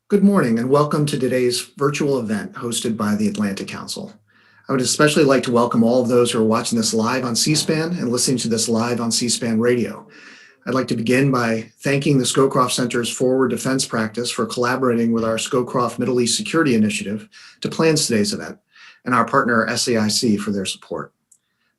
Good morning and welcome to today's virtual event hosted by the Atlantic Council. I would especially like to welcome all of those who are watching this live on C-SPAN and listening to this live on C-SPAN radio. I'd like to begin by thanking the Scowcroft Center's Forward Defense Practice for collaborating with our Scowcroft Middle East Security Initiative to plan today's event, and our partner SAIC for their support.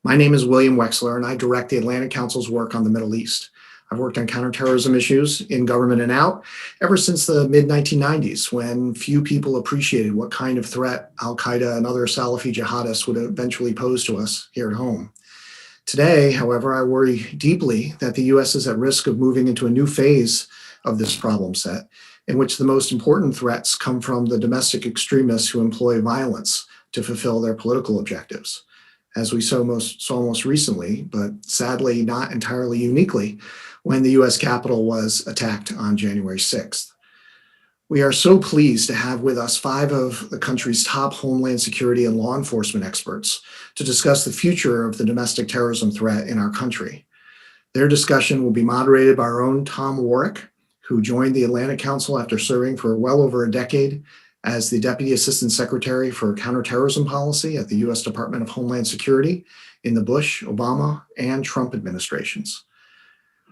My name is William Wexler, and I direct the Atlantic Council's work on the Middle East. I've worked on counterterrorism issues in government and out ever since the mid-1990s, when few people appreciated what kind of threat al-Qaeda and other Salafi jihadists would eventually pose to us here at home. Today, however, I worry deeply that the U.S. is at risk of moving into a new phase of this problem set, in which the most important threats come from the domestic extremists who employ violence to fulfill their political objectives. As we saw most recently, but sadly not entirely uniquely, when the U.S. Capitol was attacked on January 6th. We are so pleased to have with us 5 of the country's top homeland security and law enforcement experts to discuss the future of the domestic terrorism threat in our country. Their discussion will be moderated by our own Tom Warwick, who joined the Atlantic Council after serving for well over a decade as the Deputy Assistant Secretary for Counterterrorism Policy at the U.S. Department of Homeland Security in the Bush, Obama, and Trump administrations.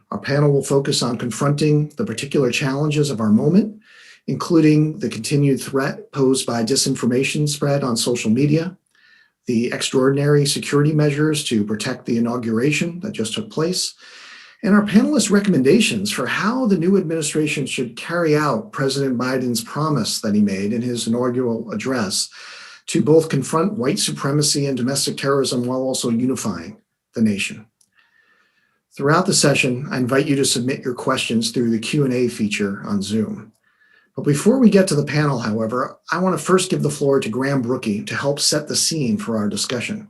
Our panel will focus on confronting the particular challenges of our moment, including the continued threat posed by disinformation spread on social media, the extraordinary security measures to protect the inauguration that just took place, and our panelists' recommendations for how the new administration should carry out President Biden's promise that he made in his inaugural address to both confront white supremacy and domestic terrorism while also unifying the nation. Throughout the session, I invite you to submit your questions through the Q&A feature on Zoom. But before we get to the panel, however, I want to first give the floor to Graham Brookie to help set the scene for our discussion.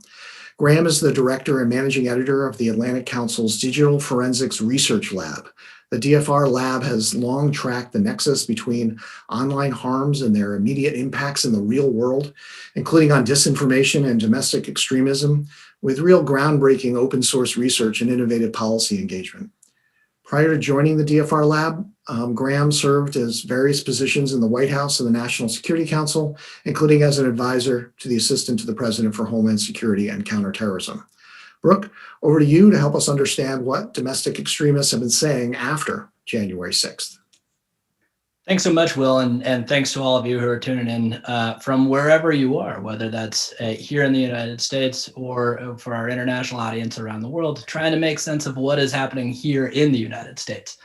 Graham is the director and managing editor of the Atlantic Council's Digital Forensics Research Lab. The DFR lab has long tracked the nexus between online harms and their immediate impacts in the real world, including on disinformation and domestic extremism, with real groundbreaking open source research and innovative policy engagement. Prior to joining the DFR lab, Graham served as various positions in the White House and the National Security Council, including as an advisor to the Assistant to the President for Homeland Security and Counterterrorism. Brooke, over to you to help us understand what domestic extremists have been saying after January 6th. Thanks so much, Will, and thanks to all of you who are tuning in from wherever you are, whether that's here in the United States or for our international audience around the world, trying to make sense of what is happening here in the United States.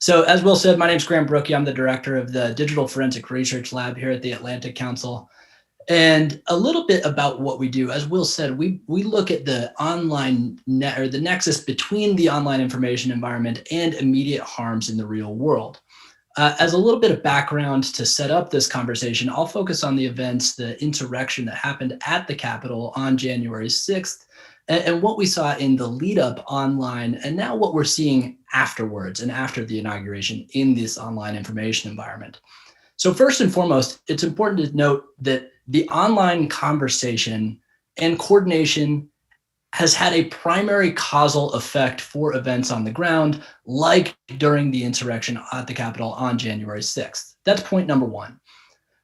So as Will said, my name is Graham Brookie. I'm the director of the Digital Forensic Research Lab here at the Atlantic Council. And a little bit about what we do. As Will said, we look at the online or the nexus between the online information environment and immediate harms in the real world. As a little bit of background to set up this conversation, I'll focus on the events, the insurrection that happened at the Capitol on January 6th, and what we saw in the lead up online, and now what we're seeing afterwards and after the inauguration in this online information environment. So first and foremost, it's important to note that the online conversation and coordination has had a primary causal effect for events on the ground, like during the insurrection at the Capitol on January 6th. That's point number one.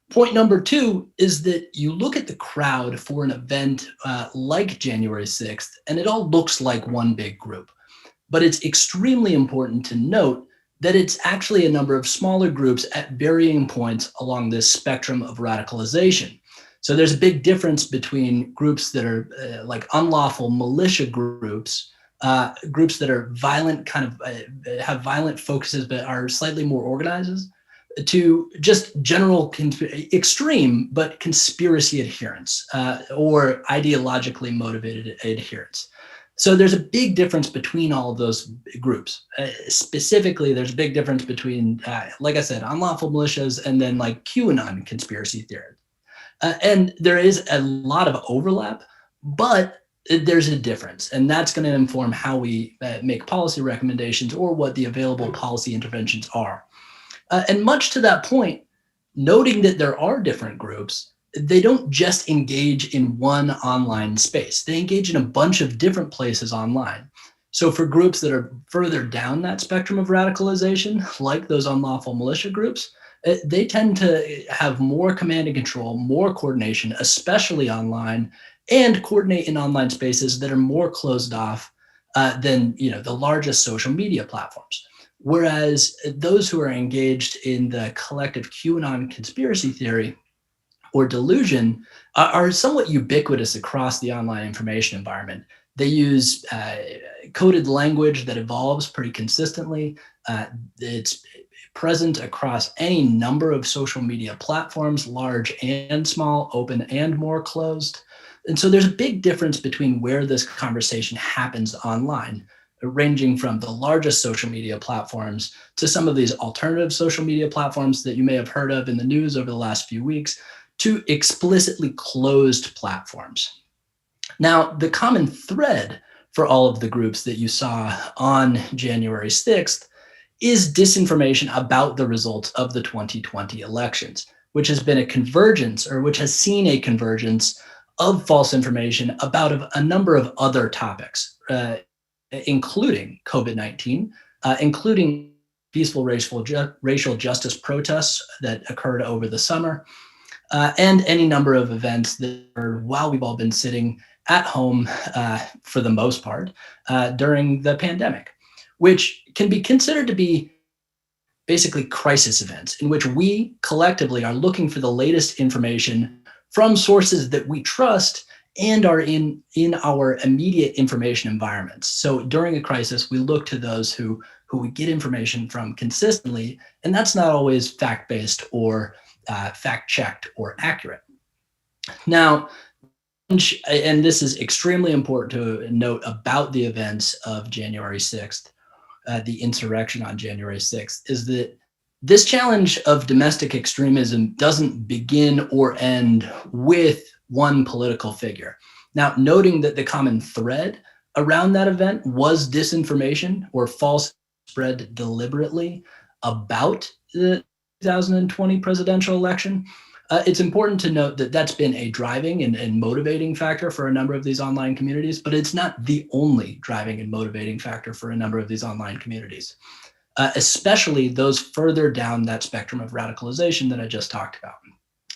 Point number two is that you look at the crowd for an event like January 6th, and it all looks like one big group. But it's extremely important to note that it's actually a number of smaller groups at varying points along this spectrum of radicalization. So there's a big difference between groups that are like unlawful militia groups, groups that are violent, have violent focuses but are slightly more organized, to just general extreme but conspiracy adherents or ideologically motivated adherents. So there's a big difference between all of those groups. Specifically, there's a big difference between, like I said, unlawful militias and then like QAnon conspiracy theories. And there is a lot of overlap, but there's a difference, and that's going to inform how we make policy recommendations or what the available policy interventions are. And much to that point, noting that there are different groups, they don't just engage in one online space. They engage in a bunch of different places online. So for groups that are further down that spectrum of radicalization, like those unlawful militia groups, they tend to have more command and control, more coordination, especially online, and coordinate in online spaces that are more closed off than the largest social media platforms. Whereas those who are engaged in the collective QAnon conspiracy theory or delusion are somewhat ubiquitous across the online information environment. They use coded language that evolves pretty consistently. It's present across any number of social media platforms, large and small, open and more closed. And so there's a big difference between where this conversation happens online, ranging from the largest social media platforms to some of these alternative social media platforms that you may have heard of in the news over the last few weeks, to explicitly closed platforms. Now, the common thread for all of the groups that you saw on January 6th is disinformation about the results of the 2020 elections, which has been a convergence, or which has seen a convergence of false information about a number of other topics, including COVID-19, including peaceful racial justice protests that occurred over the summer, and any number of events that are, while we've all been sitting at home for the most part during the pandemic, which can be considered to be basically crisis events in which we collectively are looking for the latest information from sources that we trust and are in our immediate information environments. So during a crisis, we look to those who we get information from consistently, and that's not always fact-based or fact-checked or accurate. Now, and this is extremely important to note about the events of January 6th, the insurrection on January 6th, is that this challenge of domestic extremism doesn't begin or end with one political figure. Now, noting that the common thread around that event was disinformation or false spread deliberately about the 2020 presidential election, it's important to note that that's been a driving and motivating factor for a number of these online communities, but it's not the only driving and motivating factor for a number of these online communities, especially those further down that spectrum of radicalization that I just talked about.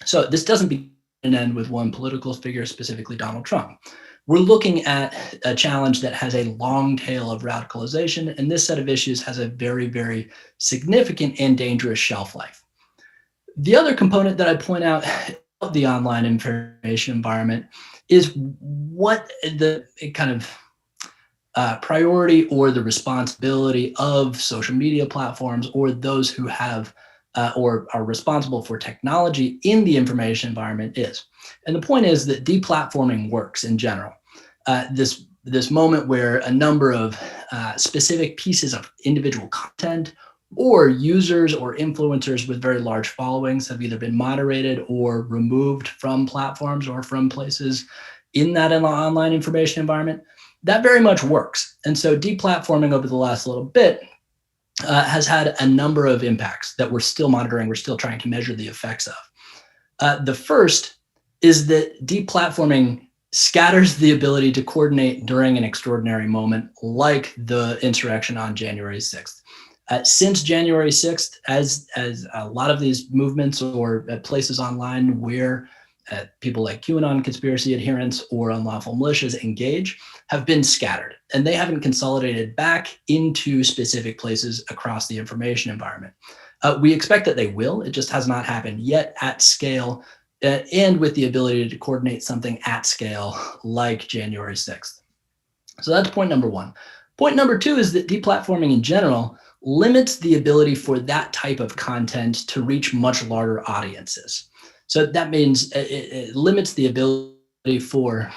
So this doesn't begin and end with one political figure, specifically Donald Trump. We're looking at a challenge that has a long tail of radicalization, and this set of issues has a very, very significant and dangerous shelf life. The other component that I point out of the online information environment is what the kind of priority or the responsibility of social media platforms or those who have or are responsible for technology in the information environment is. And the point is that deplatforming works in general. This moment where a number of specific pieces of individual content or users or influencers with very large followings have either been moderated or removed from platforms or from places in that online information environment, that very much works. And so deplatforming over the last little bit has had a number of impacts that we're still monitoring, we're still trying to measure the effects of. The first is that deplatforming scatters the ability to coordinate during an extraordinary moment like the insurrection on January 6th. Since January 6th, as a lot of these movements or places online where people like QAnon conspiracy adherents or unlawful militias engage have been scattered, and they haven't consolidated back into specific places across the information environment. We expect that they will. It just has not happened yet at scale and with the ability to coordinate something at scale like January 6th. So that's point number one. Point number two is that deplatforming in general limits the ability for that type of content to reach much larger audiences. So that means it limits the ability for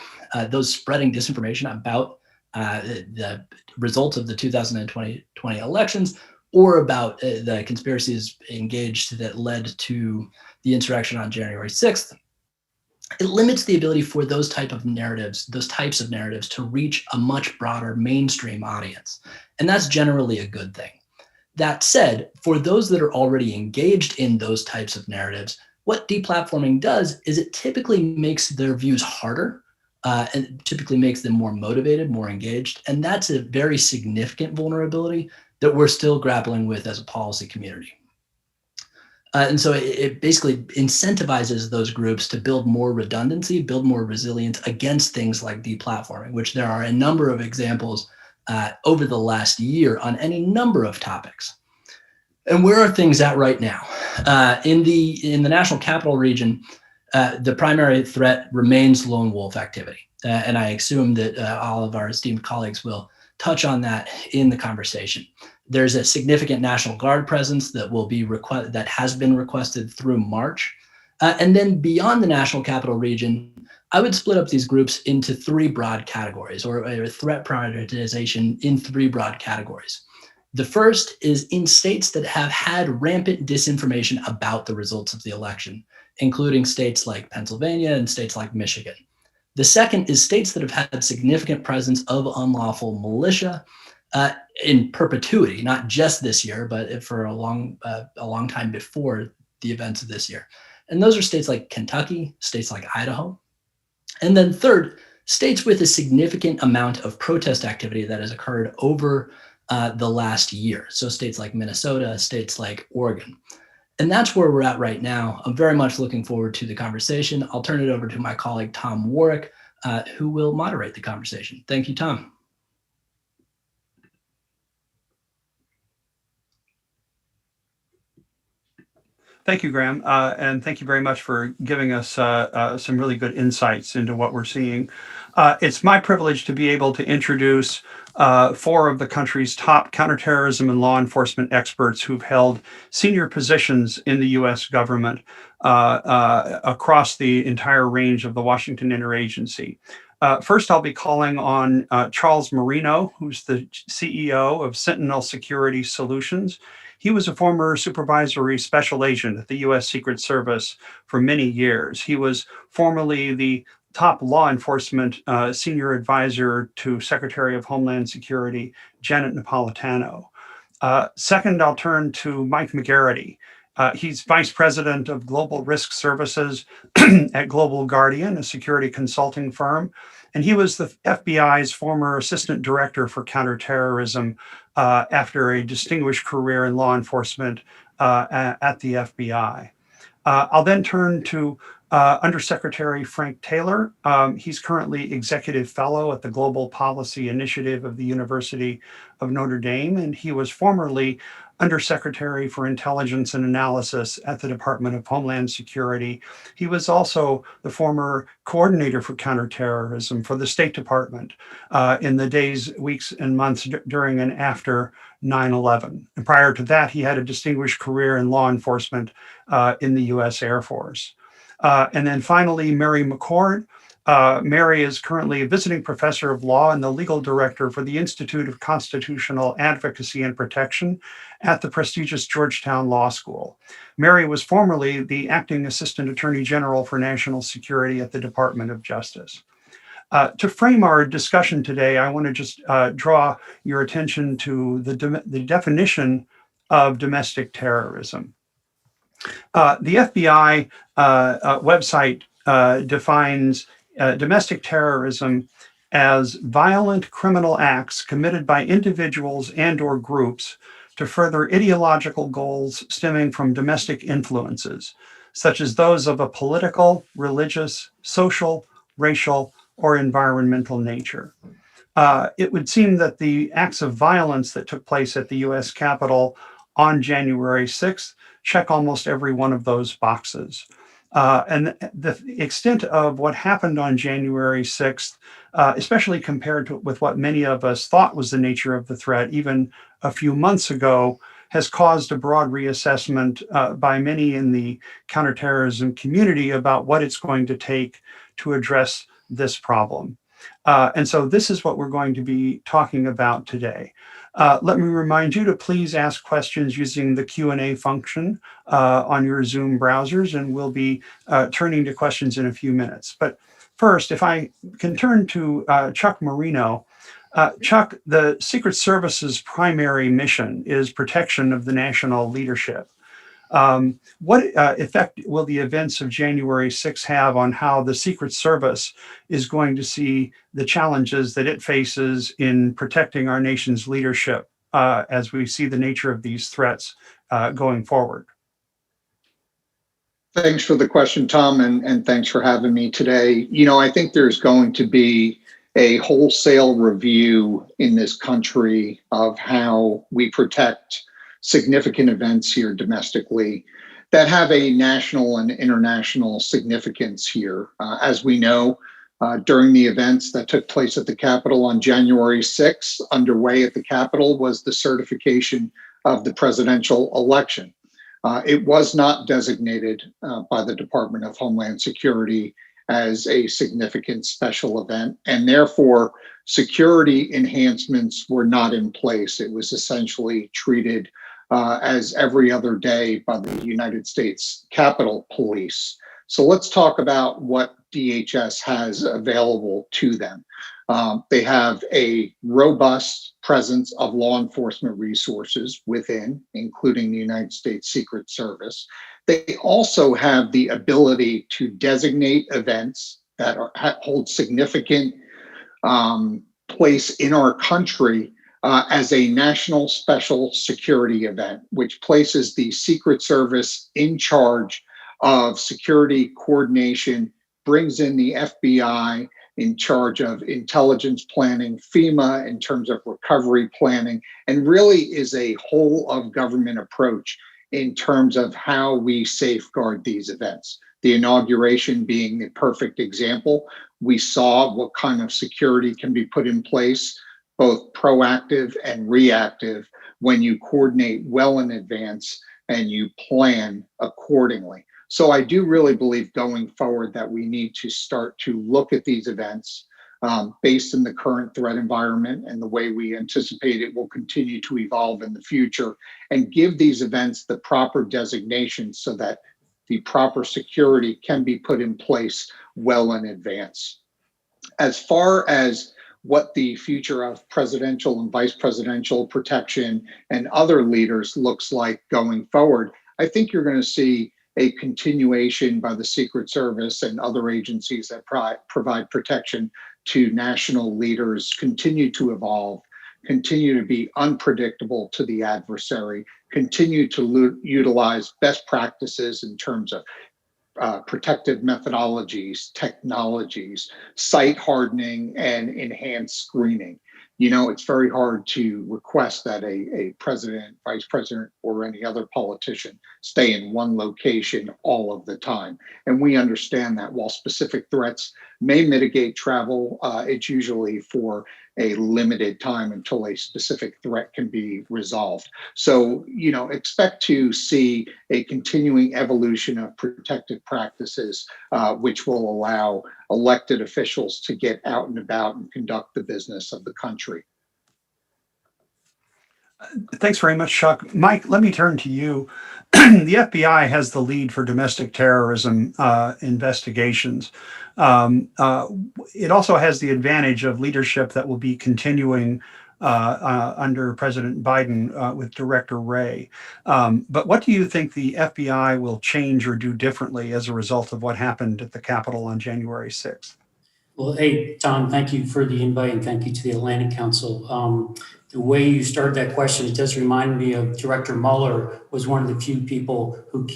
those spreading disinformation about the results of the 2020 elections or about the conspiracies engaged that led to the insurrection on January 6th. It limits the ability for those types of narratives to reach a much broader mainstream audience. And that's generally a good thing. That said, for those that are already engaged in those types of narratives, what deplatforming does is it typically makes their views harder and typically makes them more motivated, more engaged. And that's a very significant vulnerability that we're still grappling with as a policy community. And so it basically incentivizes those groups to build more redundancy, build more resilience against things like deplatforming, which there are a number of examples over the last year on any number of topics. And where are things at right now? In the National Capital Region, the primary threat remains lone wolf activity. And I assume that all of our esteemed colleagues will touch on that in the conversation. There's a significant National Guard presence that has been requested through March. And then beyond the National Capital Region, I would split up these groups into three broad categories, or threat prioritization in three broad categories. The first is in states that have had rampant disinformation about the results of the election, including states like Pennsylvania and states like Michigan. The second is states that have had significant presence of unlawful militia in perpetuity, not just this year, but for a long time before the events of this year. And those are states like Kentucky, states like Idaho. And then third, states with a significant amount of protest activity that has occurred over the last year. So states like Minnesota, states like Oregon. And that's where we're at right now. I'm very much looking forward to the conversation. I'll turn it over to my colleague, Tom Warwick, who will moderate the conversation. Thank you, Tom. Thank you, Graham, and thank you very much for giving us some really good insights into what we're seeing. It's my privilege to be able to introduce four of the country's top counterterrorism and law enforcement experts who've held senior positions in the U.S. government across the entire range of the Washington Interagency. First, I'll be calling on Charles Marino, who's the CEO of Sentinel Security Solutions. He was a former supervisory special agent at the U.S. Secret Service for many years. He was formerly the top law enforcement senior advisor to Secretary of Homeland Security Janet Napolitano. Second, I'll turn to Mike McGarity. He's vice president of global risk services at Global Guardian, a security consulting firm. And he was the FBI's former assistant director for counterterrorism after a distinguished career in law enforcement at the FBI. I'll then turn to Undersecretary Frank Taylor. He's currently executive fellow at the Global Policy Initiative of the University of Notre Dame, and he was formerly Undersecretary for Intelligence and Analysis at the Department of Homeland Security. He was also the former coordinator for counterterrorism for the State Department in the days, weeks, and months during and after 9/11. And prior to that, he had a distinguished career in law enforcement in the U.S. Air Force. And then finally, Mary McCord. Mary is currently a visiting professor of law and the legal director for the Institute of Constitutional Advocacy and Protection at the prestigious Georgetown Law School. Mary was formerly the acting assistant attorney general for national security at the Department of Justice. To frame our discussion today, I want to just draw your attention to the definition of domestic terrorism. The FBI website defines domestic terrorism as violent criminal acts committed by individuals and/or groups to further ideological goals stemming from domestic influences, such as those of a political, religious, social, racial, or environmental nature. It would seem that the acts of violence that took place at the US Capitol on January 6th check almost every one of those boxes. And the extent of what happened on January 6th, especially compared with what many of us thought was the nature of the threat even a few months ago, has caused a broad reassessment by many in the counterterrorism community about what it's going to take to address this problem. And so this is what we're going to be talking about today. Let me remind you to please ask questions using the Q&A function on your Zoom browsers, and we'll be turning to questions in a few minutes. But first, if I can turn to Chuck Marino. Chuck, the Secret Service's primary mission is protection of the national leadership. What effect will the events of January 6 have on how the Secret Service is going to see the challenges that it faces in protecting our nation's leadership as we see the nature of these threats going forward? Thanks for the question, Tom, and thanks for having me today. I think there's going to be a wholesale review in this country of how we protect significant events here domestically that have a national and international significance here. As we know, during the events that took place at the Capitol on January 6th, underway at the Capitol was the certification of the presidential election. It was not designated by the Department of Homeland Security as a significant special event, and therefore security enhancements were not in place. It was essentially treated as every other day by the United States Capitol Police. So let's talk about what DHS has available to them. They have a robust presence of law enforcement resources within, including the United States Secret Service. They also have the ability to designate events that hold significant place in our country as a national special security event, which places the Secret Service in charge of security coordination, brings in the FBI in charge of intelligence planning, FEMA in terms of recovery planning, and really is a whole of government approach in terms of how we safeguard these events. The inauguration being the perfect example. We saw what kind of security can be put in place, both proactive and reactive, when you coordinate well in advance and you plan accordingly. So I do really believe going forward that we need to start to look at these events based in the current threat environment and the way we anticipate it will continue to evolve in the future, and give these events the proper designation so that the proper security can be put in place well in advance. As far as what the future of presidential and vice presidential protection and other leaders looks like going forward, I think you're going to see a continuation by the Secret Service and other agencies that provide protection to national leaders continue to evolve, continue to be unpredictable to the adversary, continue to utilize best practices in terms of protective methodologies, technologies, site hardening, and enhanced screening. It's very hard to request that a president, vice president, or any other politician stay in one location all of the time. And we understand that while specific threats may mitigate travel, it's usually for a limited time until a specific threat can be resolved. So, expect to see a continuing evolution of protective practices, which will allow elected officials to get out and about and conduct the business of the country. Thanks very much, Chuck. Mike, let me turn to you. The FBI has the lead for domestic terrorism investigations. It also has the advantage of leadership that will be continuing under President Biden with Director Wray. But what do you think the FBI will change or do differently as a result of what happened at the Capitol on January 6th? Well, hey, Tom, thank you for the invite and thank you to the Atlantic Council. The way you started that question, it does remind me of Director Mueller was one of the few people who,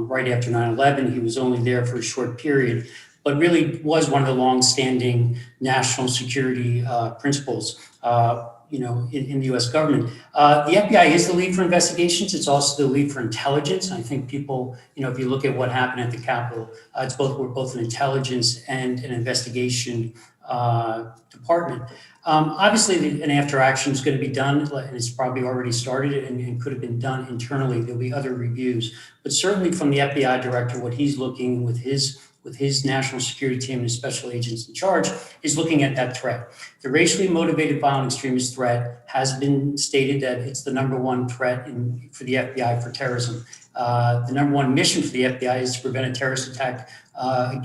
right after 9/11, he was only there for a short period, but really was one of the longstanding national security principles, in the U.S. government. The FBI is the lead for investigations. It's also the lead for intelligence. I think people, if you look at what happened at the Capitol, we're both an intelligence and an investigation department. Obviously, an after action is going to be done, and it's probably already started and could have been done internally. There'll be other reviews, but certainly from the FBI director, what he's looking with his national security team and his special agents in charge is looking at that threat. The racially motivated violent extremist threat has been stated that it's the number one threat for the FBI for terrorism. The number one mission for the FBI is to prevent a terrorist attack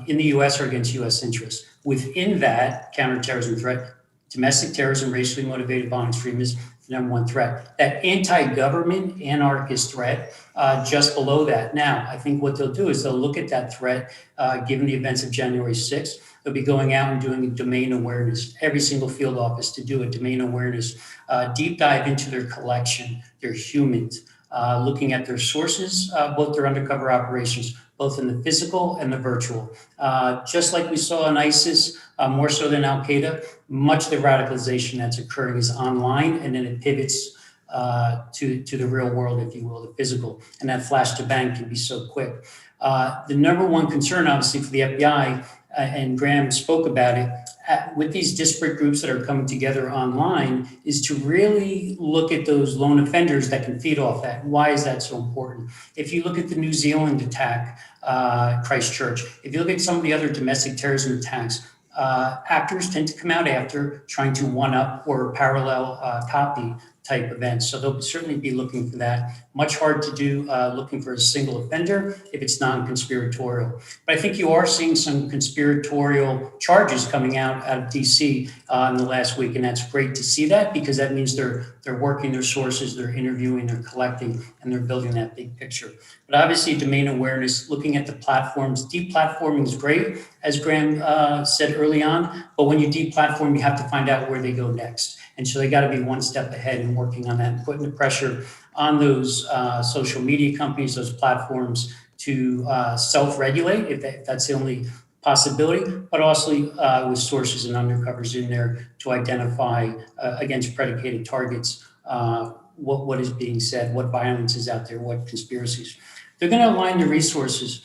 in the U.S. or against U.S. interests. Within that counterterrorism threat, domestic terrorism, racially motivated violent extremism, the number one threat. That anti-government anarchist threat just below that. Now, I think what they'll do is they'll look at that threat, given the events of January 6th. They'll be going out and doing a domain awareness, every single field office to do a domain awareness, deep dive into their collection, their humans, looking at their sources, both their undercover operations, both in the physical and the virtual. Just like we saw in ISIS, more so than Al Qaeda, much of the radicalization that's occurring is online, and then it pivots to the real world, if you will, the physical. And that flash to bang can be so quick. The number one concern, obviously, for the FBI, and Graham spoke about it, with these disparate groups that are coming together online, is to really look at those lone offenders that can feed off that. Why is that so important? If you look at the New Zealand attack, Christchurch, if you look at some of the other domestic terrorism attacks, actors tend to come out after trying to one-up or parallel copy type events. So they'll certainly be looking for that. Much hard to do looking for a single offender if it's non-conspiratorial. But I think you are seeing some conspiratorial charges coming out of DC in the last week, and that's great to see that, because that means they're working their sources, they're interviewing, they're collecting, and they're building that big picture. But obviously, domain awareness, looking at the platforms, deplatforming is great, as Graham said early on, but when you deplatform, you have to find out where they go next. And so they got to be one step ahead in working on that and putting the pressure on those social media companies, those platforms, to self-regulate if that's the only possibility, but also with sources and undercovers in there to identify against predicated targets what is being said, what violence is out there, what conspiracies. They're going to align the resources.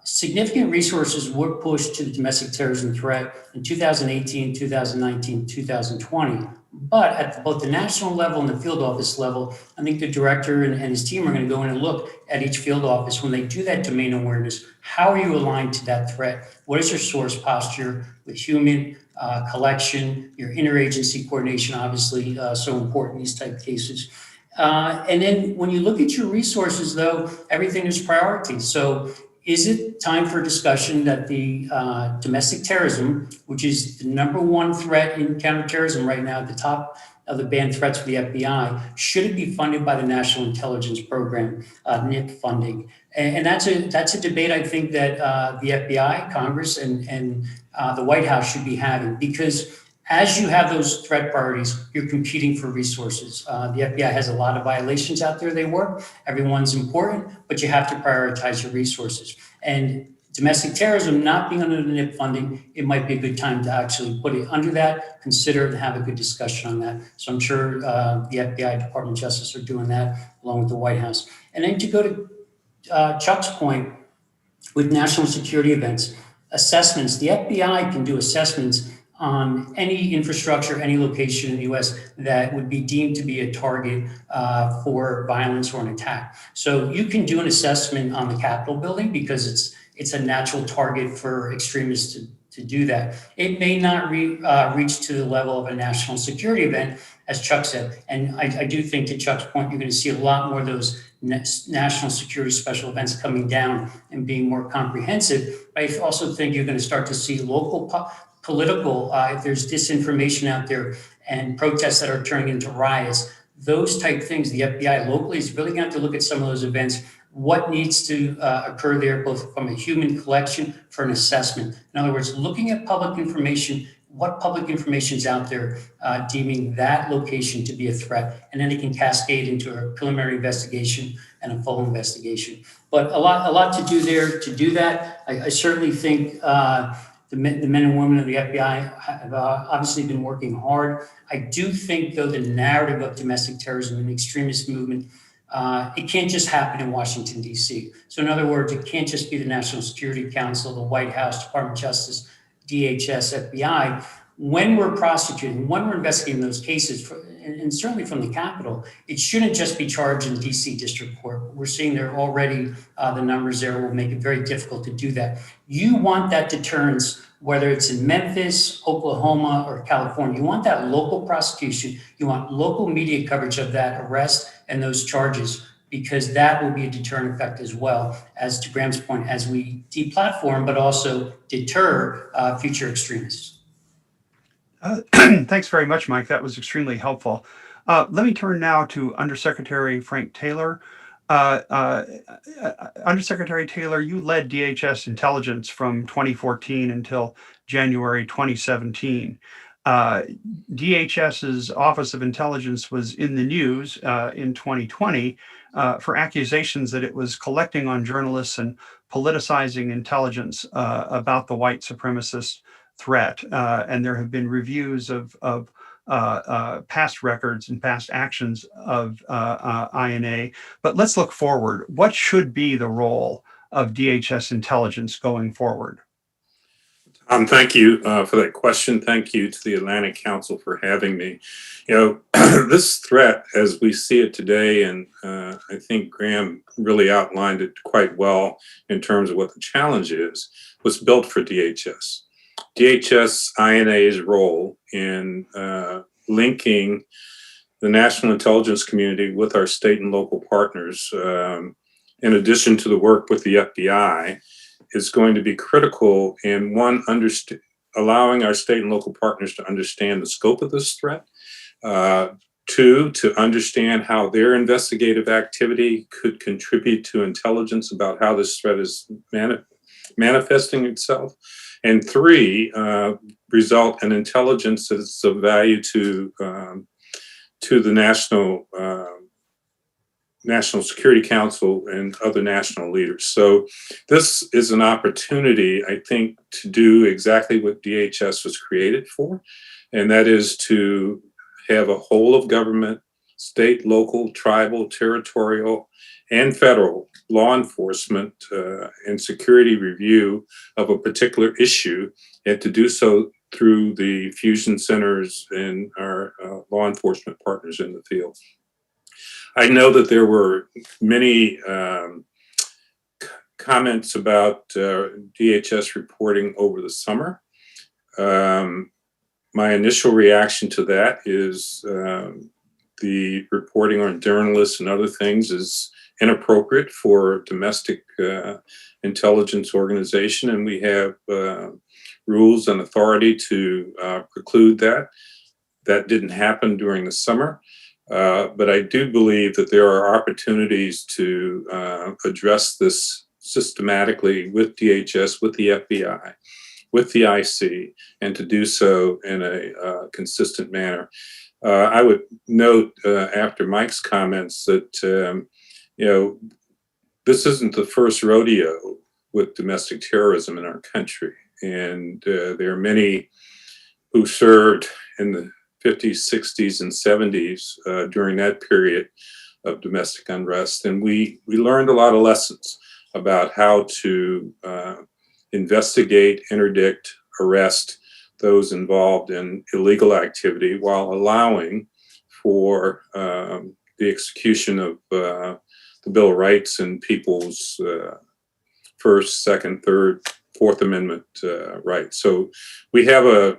Significant resources were pushed to the domestic terrorism threat in 2018, 2019, 2020. But at both the national level and the field office level, I think the director and his team are going to go in and look at each field office when they do that domain awareness. How are you aligned to that threat? What is your source posture with human collection, your interagency coordination, obviously so important in these type of cases. And then when you look at your resources, though, everything is priority. So is it time for discussion that the domestic terrorism, which is the number one threat in counterterrorism right now at the top of the banned threats for the FBI, should it be funded by the National Intelligence Program, NIP funding? And that's a debate I think that the FBI, Congress, and the White House should be having, because as you have those threat priorities, you're competing for resources. The FBI has a lot of violations out there they work. Everyone's important, but you have to prioritize your resources. And domestic terrorism not being under the NIP funding, it might be a good time to actually put it under that, consider it, and have a good discussion on that. So I'm sure the FBI, Department of Justice are doing that along with the White House. And then to go to Chuck's point with national security events, assessments, the FBI can do assessments on any infrastructure, any location in the U.S. that would be deemed to be a target for violence or an attack. So you can do an assessment on the Capitol building because it's a natural target for extremists to do that. It may not reach to the level of a national security event, as Chuck said. And I do think, to Chuck's point, you're going to see a lot more of those national security special events coming down and being more comprehensive. But I also think you're going to start to see local political, if there's disinformation out there and protests that are turning into riots, those type things, the FBI locally is really going to have to look at some of those events, what needs to occur there, both from a human collection for an assessment. In other words, looking at public information, what public information is out there deeming that location to be a threat, and then it can cascade into a preliminary investigation and a full investigation. But a lot to do there to do that. I certainly think the men and women of the FBI have obviously been working hard. I do think, though, the narrative of domestic terrorism and extremist movement, it can't just happen in Washington, D.C. So in other words, it can't just be the National Security Council, the White House, Department of Justice, DHS, FBI. When we're prosecuting, when we're investigating those cases, and certainly from the Capitol, it shouldn't just be charged in DC District Court. We're seeing there already the numbers there will make it very difficult to do that. You want that deterrence, whether it's in Memphis, Oklahoma, or California. You want that local prosecution. You want local media coverage of that arrest and those charges, because that will be a deterrent effect as well, as to Graham's point, as we deplatform, but also deter future extremists. Thanks very much, Mike. That was extremely helpful. Let me turn now to Undersecretary Frank Taylor. Undersecretary Taylor, you led DHS Intelligence from 2014 until January 2017. DHS's Office of Intelligence was in the news in 2020 for accusations that it was collecting on journalists and politicizing intelligence about the white supremacist threat. And there have been reviews of past records and past actions of INA. But let's look forward. What should be the role of DHS intelligence going forward? Thank you for that question. Thank you to the Atlantic Council for having me. You know, this threat, as we see it today, and I think Graham really outlined it quite well in terms of what the challenge is, was built for DHS. DHS INA's role in linking the national intelligence community with our state and local partners, in addition to the work with the FBI, is going to be critical in one, allowing our state and local partners to understand the scope of this threat. Two, to understand how their investigative activity could contribute to intelligence about how this threat is manifesting itself. And three, result in intelligence that's of value to the National Security Council and other national leaders. So this is an opportunity, I think, to do exactly what DHS was created for, and that is to have a whole of government, state, local, tribal, territorial, and federal law enforcement and security review of a particular issue, and to do so through the fusion centers and our law enforcement partners in the field. I know that there were many comments about DHS reporting over the summer. My initial reaction to that is the reporting on journalists and other things is inappropriate for domestic intelligence organization, and we have rules and authority to preclude that. That didn't happen during the summer. But I do believe that there are opportunities to address this systematically with DHS, with the FBI, with the IC, and to do so in a consistent manner. I would note after Mike's comments that you know, this isn't the first rodeo with domestic terrorism in our country, and there are many who served in the 50s, 60s, and 70s during that period of domestic unrest. And we learned a lot of lessons about how to investigate, interdict, arrest those involved in illegal activity while allowing for the execution of the Bill of Rights and people's First, Second, Third, Fourth Amendment rights. So we have a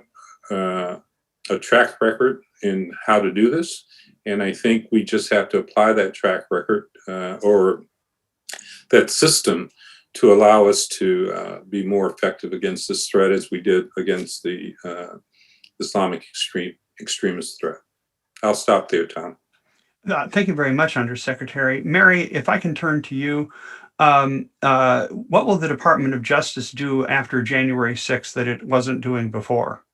track record in how to do this, and I think we just have to apply that track record or that system to allow us to be more effective against this threat as we did against the Islamic extremist threat. I'll stop there, Tom. Thank you very much, Undersecretary. Mary, if I can turn to you, what will the Department of Justice do after January 6th that it wasn't doing before?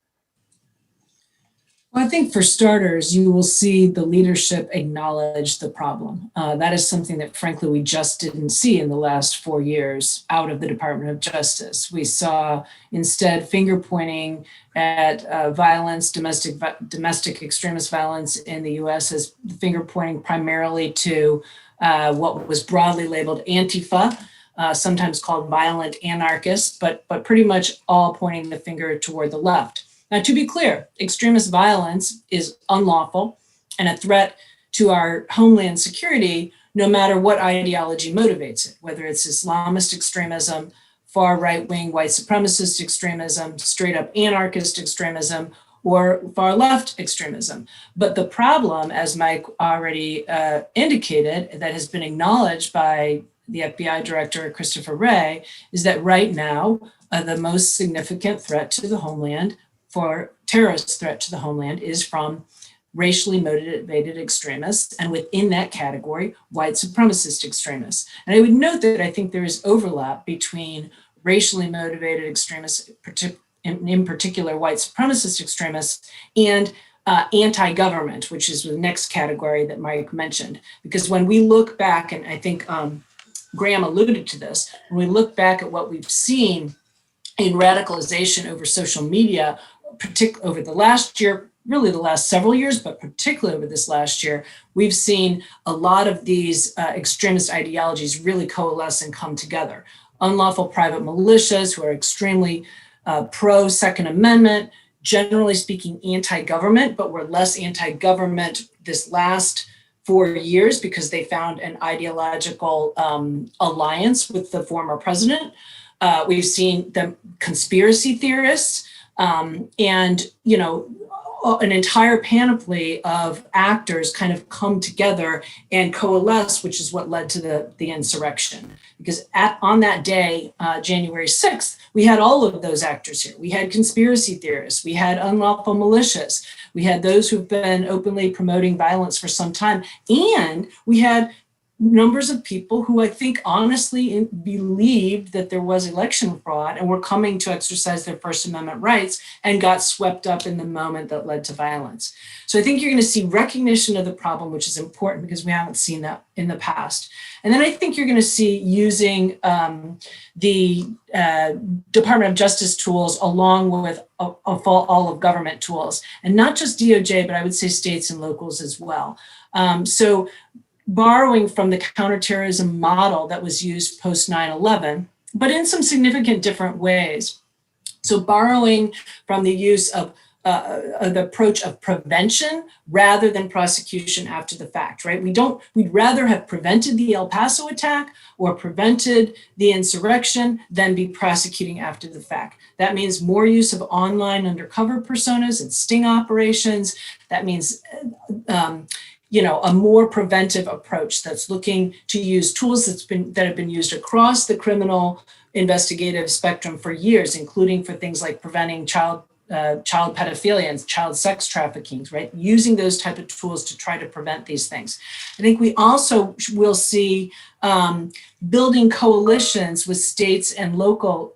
Well, I think for starters, you will see the leadership acknowledge the problem. That is something that, frankly, we just didn't see in the last 4 years out of the Department of Justice. We saw instead finger pointing at violence, domestic extremist violence in the US as finger pointing primarily to what was broadly labeled Antifa, sometimes called violent anarchists, but pretty much all pointing the finger toward the left. Now, to be clear, extremist violence is unlawful and a threat to our homeland security, no matter what ideology motivates it, whether it's Islamist extremism, far right-wing white supremacist extremism, straight up anarchist extremism, or far left extremism. But the problem, as Mike already indicated, that has been acknowledged by the FBI Director, Christopher Wray, is that right now, the most significant threat to the homeland, for terrorist threat to the homeland, is from racially motivated extremists, and within that category, white supremacist extremists. And I would note that I think there is overlap between racially motivated extremists, in particular white supremacist extremists, and anti-government, which is the next category that Mike mentioned. Because when we look back, and I think Graham alluded to this, when we look back at what we've seen in radicalization over social media, particularly over the last year, really the last several years, but particularly over this last year, we've seen a lot of these extremist ideologies really coalesce and come together. Unlawful private militias who are extremely pro Second Amendment, generally speaking anti-government, but were less anti-government this last 4 years because they found an ideological alliance with the former president. We've seen the conspiracy theorists and, you know, an entire panoply of actors kind of come together and coalesce, which is what led to the insurrection. Because on that day, January 6th, we had all of those actors here. We had conspiracy theorists, we had unlawful militias, we had those who've been openly promoting violence for some time, and we had numbers of people who I think honestly believed that there was election fraud and were coming to exercise their First Amendment rights and got swept up in the moment that led to violence. So I think you're going to see recognition of the problem, which is important because we haven't seen that in the past. And then I think you're going to see using the Department of Justice tools along with all of government tools, and not just DOJ, but I would say states and locals as well. So borrowing from the counterterrorism model that was used post 9/11, but in some significant different ways. So borrowing from the use of the approach of prevention rather than prosecution after the fact, right? We'd rather have prevented the El Paso attack or prevented the insurrection than be prosecuting after the fact. That means more use of online undercover personas and sting operations. That means a more preventive approach that's looking to use tools that have been used across the criminal investigative spectrum for years, including for things like preventing child pedophilia and child sex trafficking, right? Using those type of tools to try to prevent these things. I think we also will see building coalitions with states and local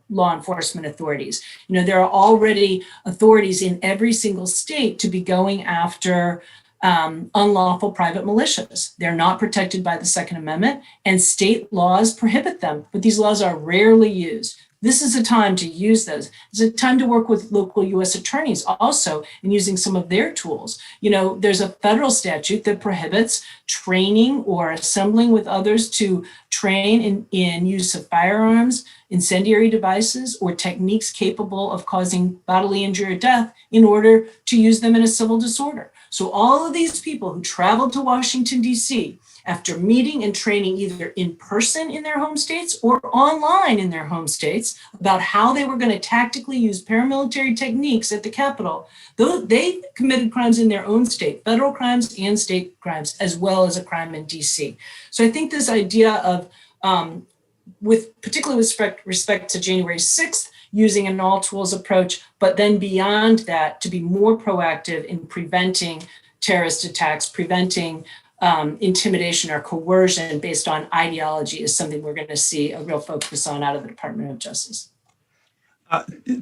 law enforcement authorities. You know, there are already authorities in every single state to be going after unlawful private militias. They're not protected by the Second Amendment, and state laws prohibit them, but these laws are rarely used. This is a time to use those. It's a time to work with local U.S. attorneys also in using some of their tools. You know, there's a federal statute that prohibits training or assembling with others to train in use of firearms, incendiary devices, or techniques capable of causing bodily injury or death in order to use them in a civil disorder. So all of these people who traveled to Washington, D.C., after meeting and training either in person in their home states or online in their home states about how they were going to tactically use paramilitary techniques at the Capitol, they committed crimes in their own state, federal crimes and state crimes, as well as a crime in D.C. So I think this idea of, particularly with respect to January 6th, using an all tools approach, but then beyond that, to be more proactive in preventing terrorist attacks, preventing intimidation or coercion based on ideology is something we're going to see a real focus on out of the Department of Justice.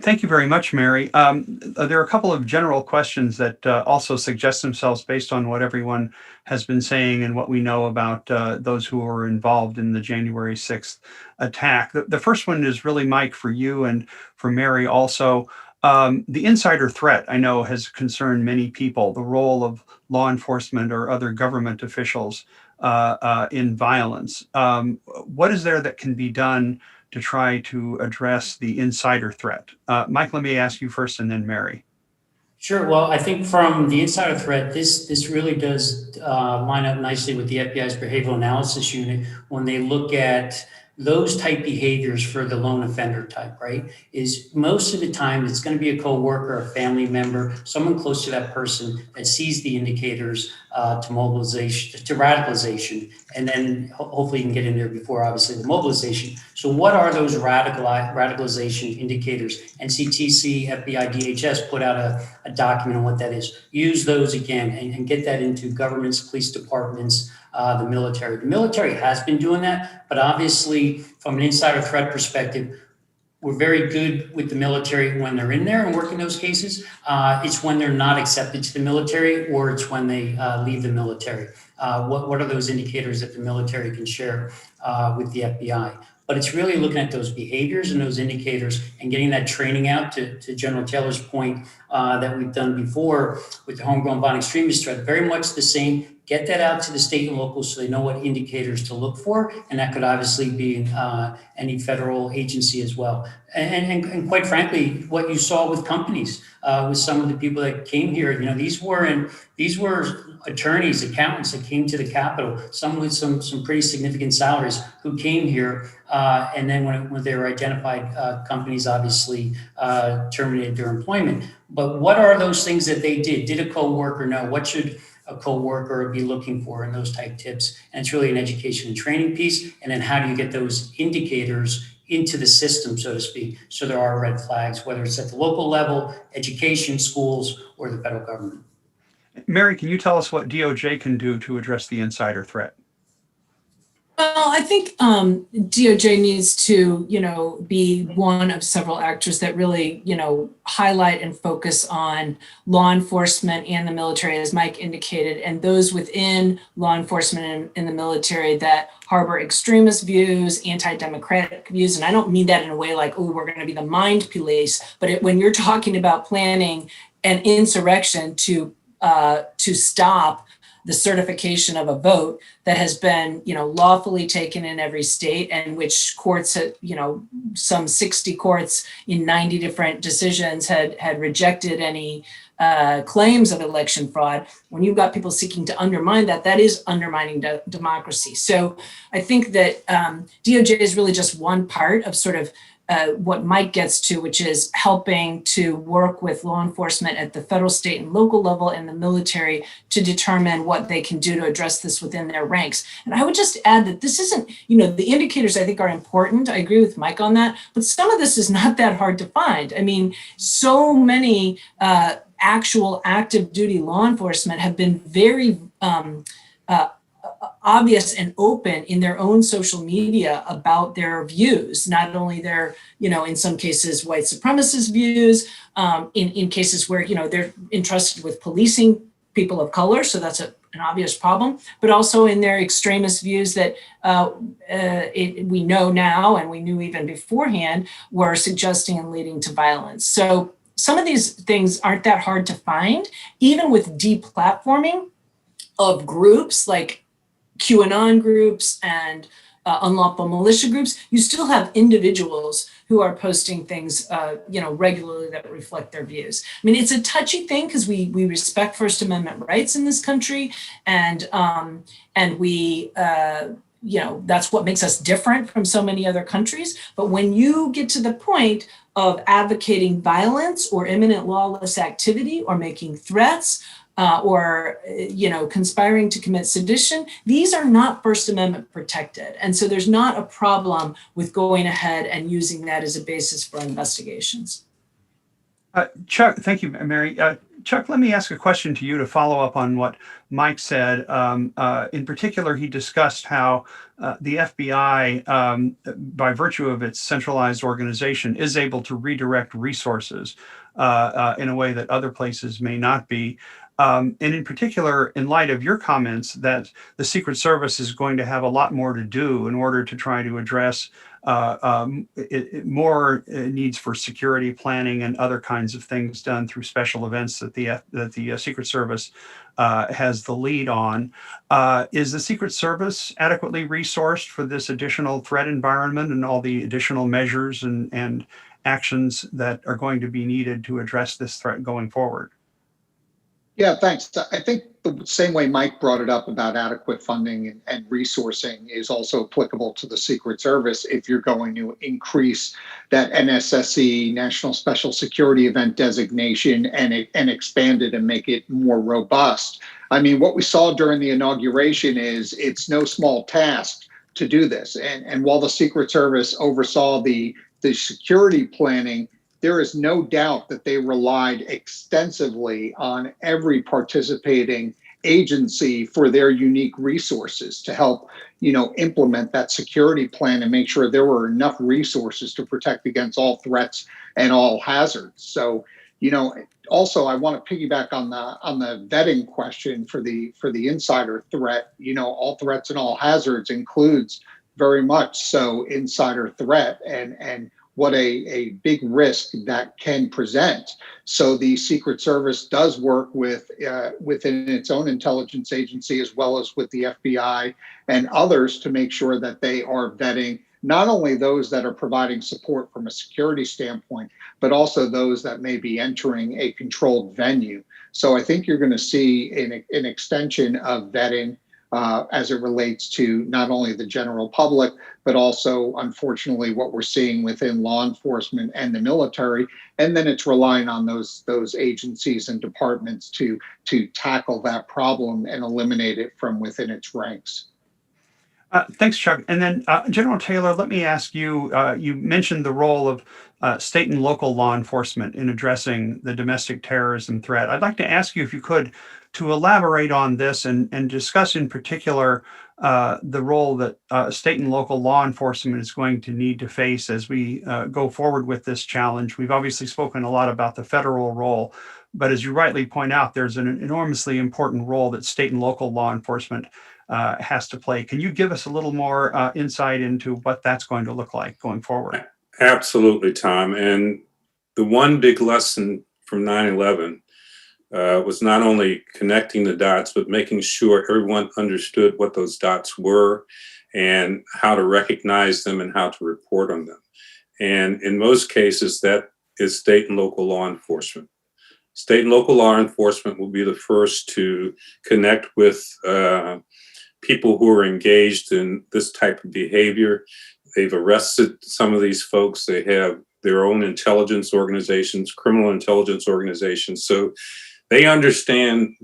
Thank you very much, Mary. There are a couple of general questions that also suggest themselves based on what everyone has been saying and what we know about those who were involved in the January 6th attack. The first one is really, Mike, for you and for Mary also. The insider threat, I know, has concerned many people, the role of law enforcement or other government officials in violence. What is there that can be done to try to address the insider threat? Mike, let me ask you first and then Mary. Sure. Well, I think from the insider threat, this really does line up nicely with the FBI's behavioral analysis unit when they look at those type behaviors for the lone offender type, right? Is most of the time it's going to be a coworker, a family member, someone close to that person that sees the indicators to mobilization, to radicalization, and then hopefully you can get in there before obviously the mobilization. So what are those radicalization indicators? NCTC, FBI, DHS put out a document on what that is. Use those again and get that into governments, police departments, the military. The military has been doing that, but obviously from an insider threat perspective, we're very good with the military when they're in there and working those cases. It's when they're not accepted to the military, or it's when they leave the military. What are those indicators that the military can share with the FBI? But it's really looking at those behaviors and those indicators and getting that training out to General Taylor's point that we've done before with the homegrown violent extremist threat. Very much the same. Get that out to the state and local so they know what indicators to look for. And that could obviously be any federal agency as well. And quite frankly, what you saw with companies, with some of the people that came here, these were attorneys, accountants that came to the Capitol, some with some pretty significant salaries, who came here, and then when they were identified, companies obviously terminated their employment. But what are those things that they did? Did a coworker know? What should a coworker be looking for in those type tips? And it's really an education and training piece. And then how do you get those indicators into the system, so to speak, so there are red flags, whether it's at the local level, education, schools, or the federal government. Mary, can you tell us what DOJ can do to address the insider threat? Well, I think DOJ needs to, be one of several actors that really, highlight and focus on law enforcement and the military, as Mike indicated, and those within law enforcement and the military that harbor extremist views, anti-democratic views. And I don't mean that in a way like, oh, we're going to be the mind police, but when you're talking about planning an insurrection to stop the certification of a vote that has been, lawfully taken in every state, and which courts had, some 60 courts in 90 different decisions had rejected any claims of election fraud. When you've got people seeking to undermine that is undermining democracy. So I think that DOJ is really just one part of sort of what Mike gets to, which is helping to work with law enforcement at the federal, state, and local level, and the military to determine what they can do to address this within their ranks. And I would just add that this isn't, the indicators I think are important. I agree with Mike on that, but some of this is not that hard to find. I mean, so many actual active duty law enforcement have been very obvious and open in their own social media about their views, not only their, in some cases, white supremacist views, in cases where, they're entrusted with policing people of color, so that's an obvious problem, but also in their extremist views that we know now, and we knew even beforehand, were suggesting and leading to violence. So some of these things aren't that hard to find, even with deplatforming of groups like QAnon groups and unlawful militia groups. You still have individuals who are posting things, regularly that reflect their views. I mean, it's a touchy thing because we respect First Amendment rights in this country, and we, that's what makes us different from so many other countries. But when you get to the point of advocating violence or imminent lawless activity or making threats, or conspiring to commit sedition, these are not First Amendment protected. And so there's not a problem with going ahead and using that as a basis for investigations. Chuck, thank you, Mary. Chuck, let me ask a question to you to follow up on what Mike said. In particular, he discussed how the FBI, by virtue of its centralized organization, is able to redirect resources in a way that other places may not be. And in particular, in light of your comments that the Secret Service is going to have a lot more to do in order to try to address more needs for security planning and other kinds of things done through special events that the Secret Service has the lead on. Is the Secret Service adequately resourced for this additional threat environment and all the additional measures and actions that are going to be needed to address this threat going forward? Yeah, thanks. I think the same way Mike brought it up about adequate funding and resourcing is also applicable to the Secret Service if you're going to increase that NSSE, National Special Security Event designation, and expand it and make it more robust. I mean, what we saw during the inauguration is it's no small task to do this. And while the Secret Service oversaw the security planning, there is no doubt that they relied extensively on every participating agency for their unique resources to help, implement that security plan and make sure there were enough resources to protect against all threats and all hazards. So, also I want to piggyback on the vetting question for the insider threat. All threats and all hazards includes very much so insider threat and what a big risk that can present. So the Secret Service does work within its own intelligence agency as well as with the FBI and others to make sure that they are vetting not only those that are providing support from a security standpoint, but also those that may be entering a controlled venue. So I think you're going to see an extension of vetting as it relates to not only the general public, but also, unfortunately, what we're seeing within law enforcement and the military. And then it's relying on those agencies and departments to tackle that problem and eliminate it from within its ranks. Thanks, Chuck. And then, General Taylor, let me ask you, you mentioned the role of state and local law enforcement in addressing the domestic terrorism threat. I'd like to ask you, if you could, to elaborate on this and discuss in particular the role that state and local law enforcement is going to need to face as we go forward with this challenge. We've obviously spoken a lot about the federal role, but as you rightly point out, there's an enormously important role that state and local law enforcement has to play. Can you give us a little more insight into what that's going to look like going forward? Absolutely, Tom. And the one big lesson from 9/11 was not only connecting the dots, but making sure everyone understood what those dots were and how to recognize them and how to report on them. And in most cases, that is state and local law enforcement. State and local law enforcement will be the first to connect with people who are engaged in this type of behavior. They've arrested some of these folks. They have their own intelligence organizations, criminal intelligence organizations. So they understand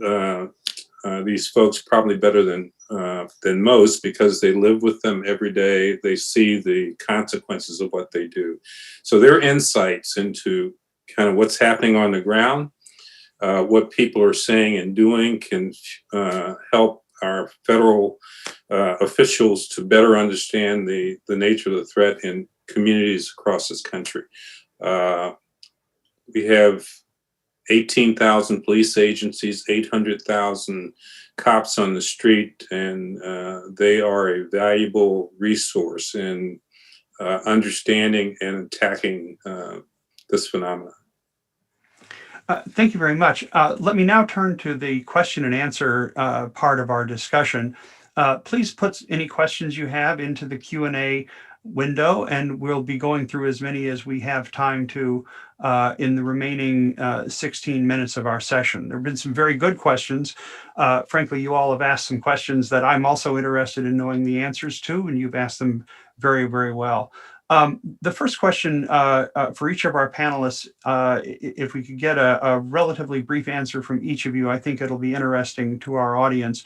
these folks probably better than most because they live with them every day. They see the consequences of what they do. So their insights into kind of what's happening on the ground, what people are saying and doing can help our federal officials to better understand the nature of the threat in communities across this country. We have 18,000 police agencies, 800,000 cops on the street, and they are a valuable resource in understanding and attacking this phenomenon. Thank you very much. Let me now turn to the question and answer part of our discussion. Please put any questions you have into the Q&A window, and we'll be going through as many as we have time to in the remaining 16 minutes of our session. There have been some very good questions. Frankly, you all have asked some questions that I'm also interested in knowing the answers to, and you've asked them very, very well. The first question for each of our panelists, if we could get a relatively brief answer from each of you, I think it'll be interesting to our audience.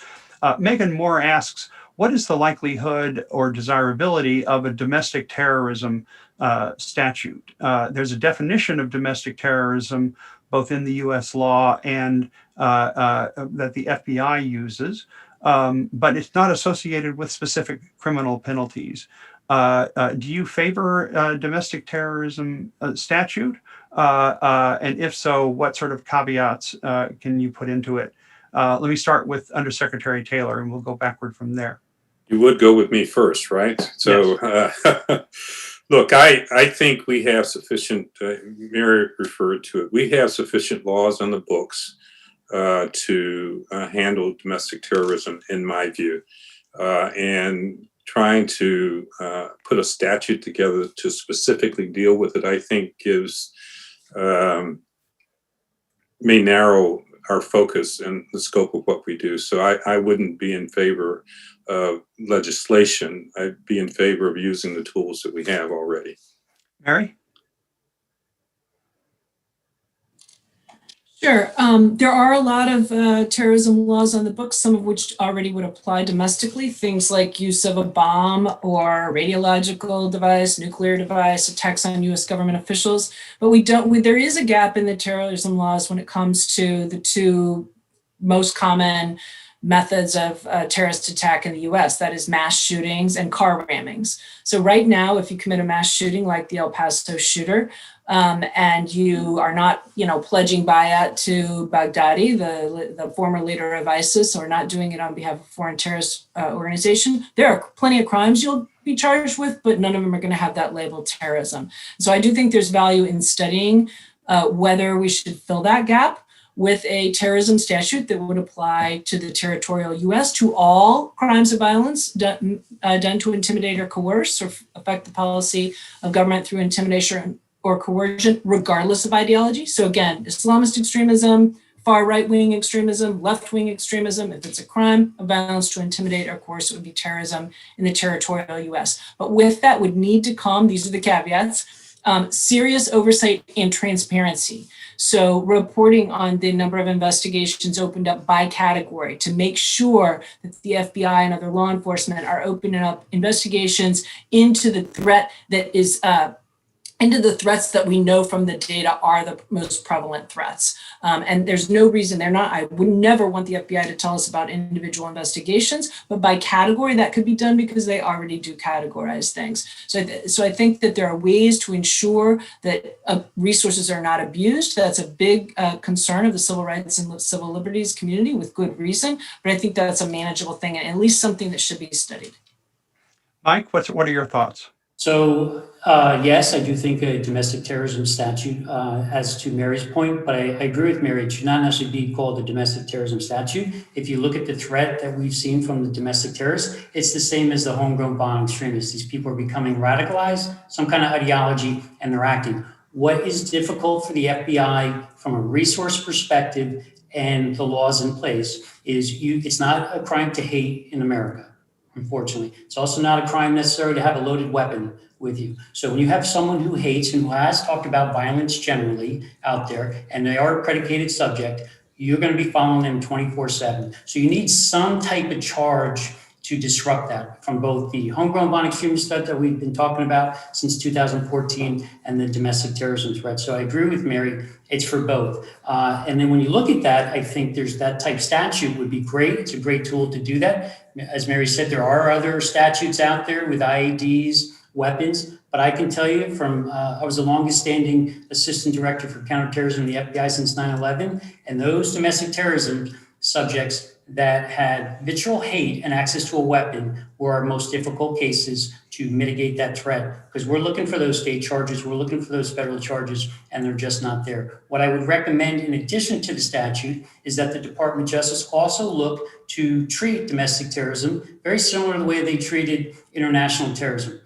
Megan Moore asks, what is the likelihood or desirability of a domestic terrorism statute? There's a definition of domestic terrorism both in the US law and that the FBI uses, but it's not associated with specific criminal penalties. Do you favor a domestic terrorism statute? And if so, what sort of caveats can you put into it? Let me start with Undersecretary Taylor, and we'll go backward from there. You would go with me first, right? So, yes. Look, I think we have sufficient, Mary referred to it, we have sufficient laws on the books to handle domestic terrorism, in my view. And trying to put a statute together to specifically deal with it, I think gives, may narrow our focus and the scope of what we do. So I wouldn't be in favor of legislation. I'd be in favor of using the tools that we have already. Mary? Sure. There are a lot of terrorism laws on the books, some of which already would apply domestically, things like use of a bomb or radiological device, nuclear device, attacks on US government officials. But there is a gap in the terrorism laws when it comes to the two most common methods of terrorist attack in the US, that is mass shootings and car rammings. So right now, if you commit a mass shooting like the El Paso shooter, and you are not, pledging bayat to Baghdadi, the former leader of ISIS, or not doing it on behalf of a foreign terrorist organization, there are plenty of crimes you'll be charged with, but none of them are going to have that label terrorism. So I do think there's value in studying whether we should fill that gap with a terrorism statute that would apply to the territorial US to all crimes of violence done to intimidate or coerce or affect the policy of government through intimidation or coercion, regardless of ideology. So again, Islamist extremism, far right-wing extremism, left-wing extremism, if it's a crime of violence to intimidate or coerce, it would be terrorism in the territorial US. But with that would need to come, these are the caveats, serious oversight and transparency. So reporting on the number of investigations opened up by category to make sure that the FBI and other law enforcement are opening up investigations into the threat that is into the threats that we know from the data are the most prevalent threats. And there's no reason they're not. I would never want the FBI to tell us about individual investigations, but by category that could be done because they already do categorize things. So I think that there are ways to ensure that resources are not abused. That's a big concern of the civil rights and civil liberties community with good reason, but I think that's a manageable thing and at least something that should be studied. Mike, what are your thoughts? So yes, I do think a domestic terrorism statute, as to Mary's point, but I agree with Mary, it should not necessarily be called a domestic terrorism statute. If you look at the threat that we've seen from the domestic terrorists, it's the same as the homegrown bomb extremists. These people are becoming radicalized, some kind of ideology, and they're acting. What is difficult for the FBI from a resource perspective and the laws in place is it's not a crime to hate in America. Unfortunately, it's also not a crime necessarily to have a loaded weapon with you. So when you have someone who hates and who has talked about violence generally out there, and they are a predicated subject, you're going to be following them 24/7. So you need some type of charge to disrupt that from both the homegrown violent extremist threat that we've been talking about since 2014 and the domestic terrorism threat. So I agree with Mary, it's for both. And then when you look at that, I think there's that type statute would be great. It's a great tool to do that. As Mary said, there are other statutes out there with IEDs, weapons, but I can tell you from, I was the longest standing assistant director for counterterrorism in the FBI since 9/11, and those domestic terrorism subjects that had visceral hate and access to a weapon were our most difficult cases to mitigate that threat, because we're looking for those state charges, we're looking for those federal charges, and they're just not there. What I would recommend in addition to the statute is that the Department of Justice also look to treat domestic terrorism very similar to the way they treated international terrorism.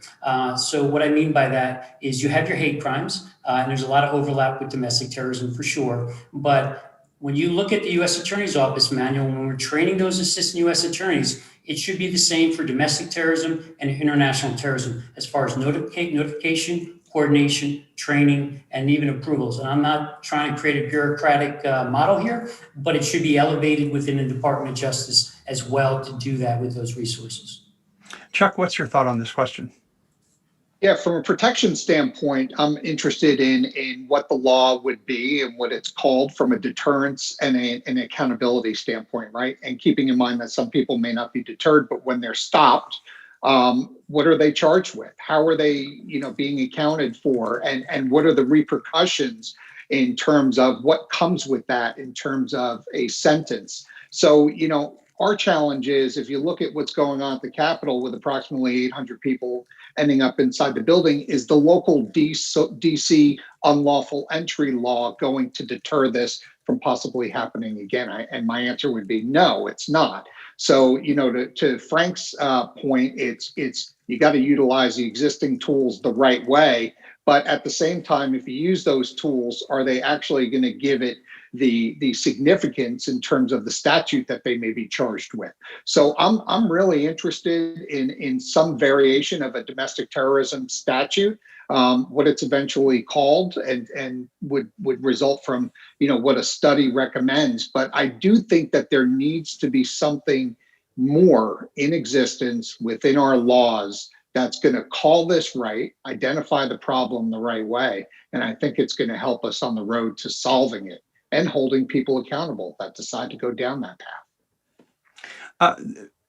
So what I mean by that is you have your hate crimes, and there's a lot of overlap with domestic terrorism for sure, but when you look at the U.S. Attorney's Office manual, when we're training those assistant U.S. attorneys, it should be the same for domestic terrorism and international terrorism as far as notification, coordination, training, and even approvals. And I'm not trying to create a bureaucratic model here, but it should be elevated within the Department of Justice as well to do that with those resources. Chuck, what's your thought on this question? Yeah, from a protection standpoint, I'm interested in what the law would be and what it's called from a deterrence and an accountability standpoint, right? And keeping in mind that some people may not be deterred, but when they're stopped, what are they charged with? How are they, being accounted for? And what are the repercussions in terms of what comes with that in terms of a sentence? So, our challenge is, if you look at what's going on at the Capitol with approximately 800 people ending up inside the building, is the local DC unlawful entry law going to deter this from possibly happening again? And my answer would be no, it's not. So, to Frank's point, it's you got to utilize the existing tools the right way. But at the same time, if you use those tools, are they actually going to give it the significance in terms of the statute that they may be charged with? So I'm really interested in some variation of a domestic terrorism statute, what it's eventually called, and would result from what a study recommends. But I do think that there needs to be something more in existence within our laws that's going to call this right, identify the problem the right way, and I think it's going to help us on the road to solving it and holding people accountable that decide to go down that path.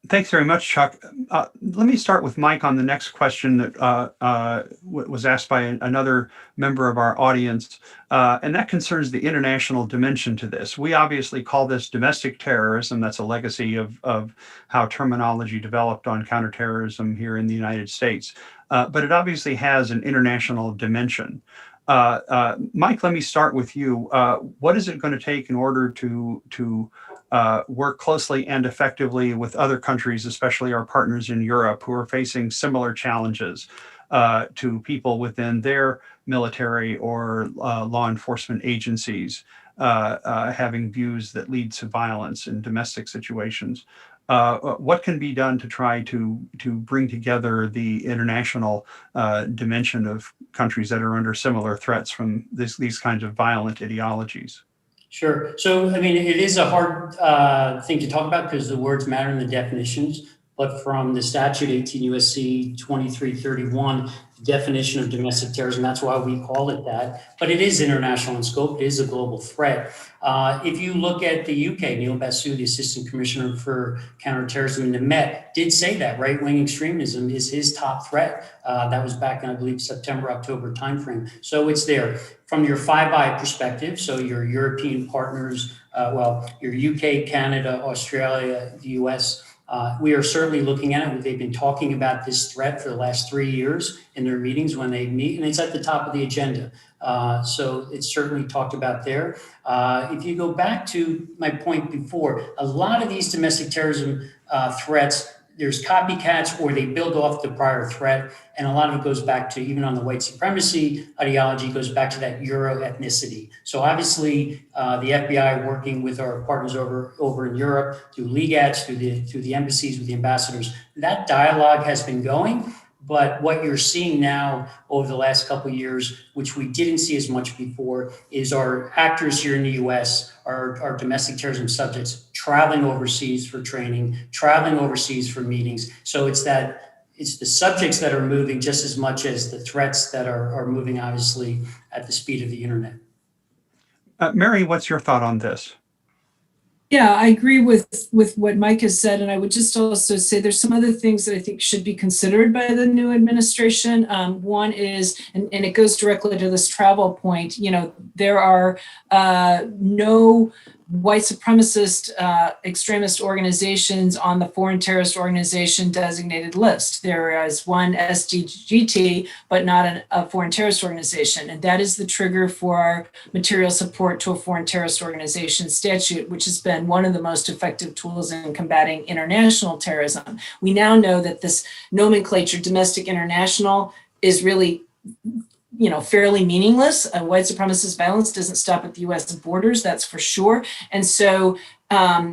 Thanks very much, Chuck. Let me start with Mike on the next question that was asked by another member of our audience, and that concerns the international dimension to this. We obviously call this domestic terrorism. That's a legacy of how terminology developed on counterterrorism here in the United States. But it obviously has an international dimension. Mike, let me start with you. What is it going to take in order to work closely and effectively with other countries, especially our partners in Europe, who are facing similar challenges to people within their military or law enforcement agencies having views that lead to violence in domestic situations? What can be done to try to bring together the international dimension of countries that are under similar threats from these kinds of violent ideologies? Sure. So, I mean, it is a hard thing to talk about because the words matter in the definitions. But from the statute 18 U.S.C. 2331, the definition of domestic terrorism, that's why we call it that. But it is international in scope. It is a global threat. If you look at the UK, Neil Basu, the Assistant Commissioner for Counterterrorism in the Met, did say that right-wing extremism is his top threat. That was back in, I believe, September, October timeframe. So it's there. From your Five Eye perspective, so your European partners, your UK, Canada, Australia, the US, we are certainly looking at it. They've been talking about this threat for the last 3 years in their meetings when they meet, and it's at the top of the agenda. So it's certainly talked about there. If you go back to my point before, a lot of these domestic terrorism threats, there's copycats or they build off the prior threat. And a lot of it goes back to, even on the white supremacy ideology, goes back to that Euro ethnicity. So obviously the FBI working with our partners over in Europe through LEGATs, through the embassies, with the ambassadors, that dialogue has been going. But what you're seeing now over the last couple of years, which we didn't see as much before, is our actors here in the US, our domestic terrorism subjects, traveling overseas for training, traveling overseas for meetings. So it's the subjects that are moving just as much as the threats that are moving, obviously, at the speed of the internet. Mary, what's your thought on this? Yeah, I agree with what Mike has said. And I would just also say there's some other things that I think should be considered by the new administration. One is, and it goes directly to this travel point, there are no white supremacist extremist organizations on the foreign terrorist organization designated list. There is one SDGT, but not a foreign terrorist organization. And that is the trigger for our material support to a foreign terrorist organization statute, which has been one of the most effective tools in combating international terrorism. We now know that this nomenclature, domestic international, is really fairly meaningless. White supremacist violence doesn't stop at the US borders, that's for sure. And so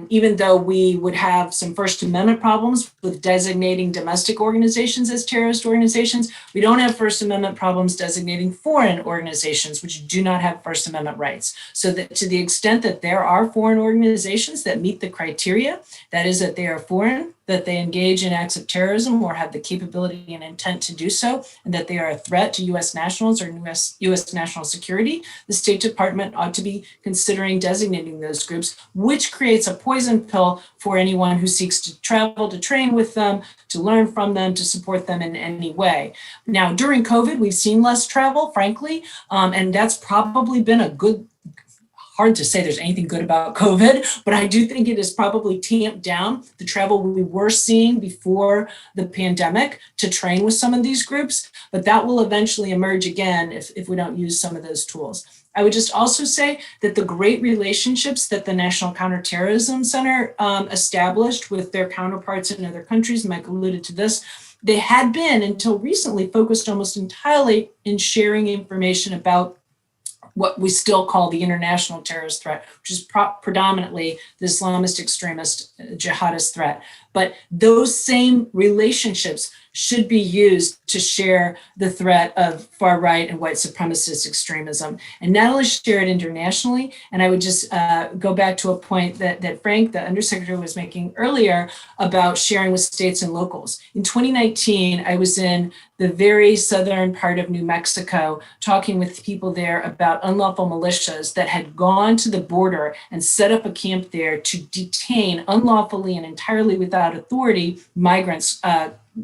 even though we would have some First Amendment problems with designating domestic organizations as terrorist organizations, we don't have First Amendment problems designating foreign organizations, which do not have First Amendment rights. So that to the extent that there are foreign organizations that meet the criteria, that is that they are foreign, that they engage in acts of terrorism or have the capability and intent to do so, and that they are a threat to US nationals or US national security, the State Department ought to be considering designating those groups, which creates a poison pill for anyone who seeks to travel, to train with them, to learn from them, to support them in any way. Now, during COVID, we've seen less travel, frankly, and that's probably been a good, hard to say there's anything good about COVID, but I do think it has probably tamped down the travel we were seeing before the pandemic to train with some of these groups, but that will eventually emerge again if we don't use some of those tools. I would just also say that the great relationships that the National Counterterrorism Center established with their counterparts in other countries, Mike alluded to this, they had been until recently focused almost entirely in sharing information about what we still call the international terrorist threat, which is predominantly the Islamist extremist jihadist threat. But those same relationships should be used to share the threat of far right and white supremacist extremism, and not only share it internationally. And I would just go back to a point that Frank, the undersecretary, was making earlier about sharing with states and locals. In 2019, I was in the very southern part of New Mexico talking with people there about unlawful militias that had gone to the border and set up a camp there to detain unlawfully and entirely without authority migrants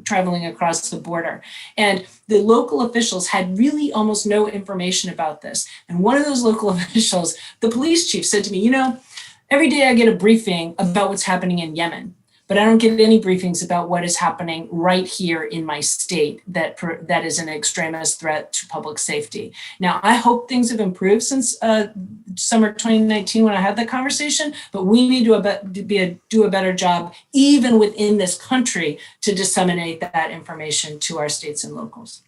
traveling across the border. And the local officials had really almost no information about this. And one of those local officials, the police chief, said to me, every day I get a briefing about what's happening in Yemen, but I don't get any briefings about what is happening right here in my state that is an extremist threat to public safety. Now, I hope things have improved since summer 2019 when I had that conversation, but we need to do a better job, even within this country, to disseminate that information to our states and locals.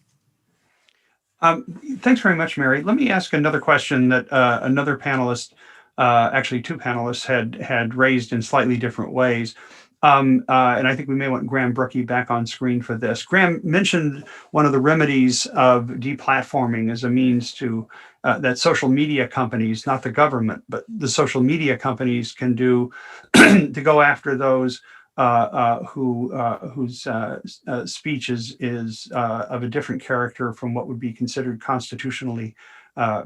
Thanks very much, Mary. Let me ask another question that another panelist, actually two panelists, had raised in slightly different ways. And I think we may want Graham Brookie back on screen for this. Graham mentioned one of the remedies of deplatforming as a means to that social media companies, not the government, but the social media companies can do to go after those whose speech is of a different character from what would be considered constitutionally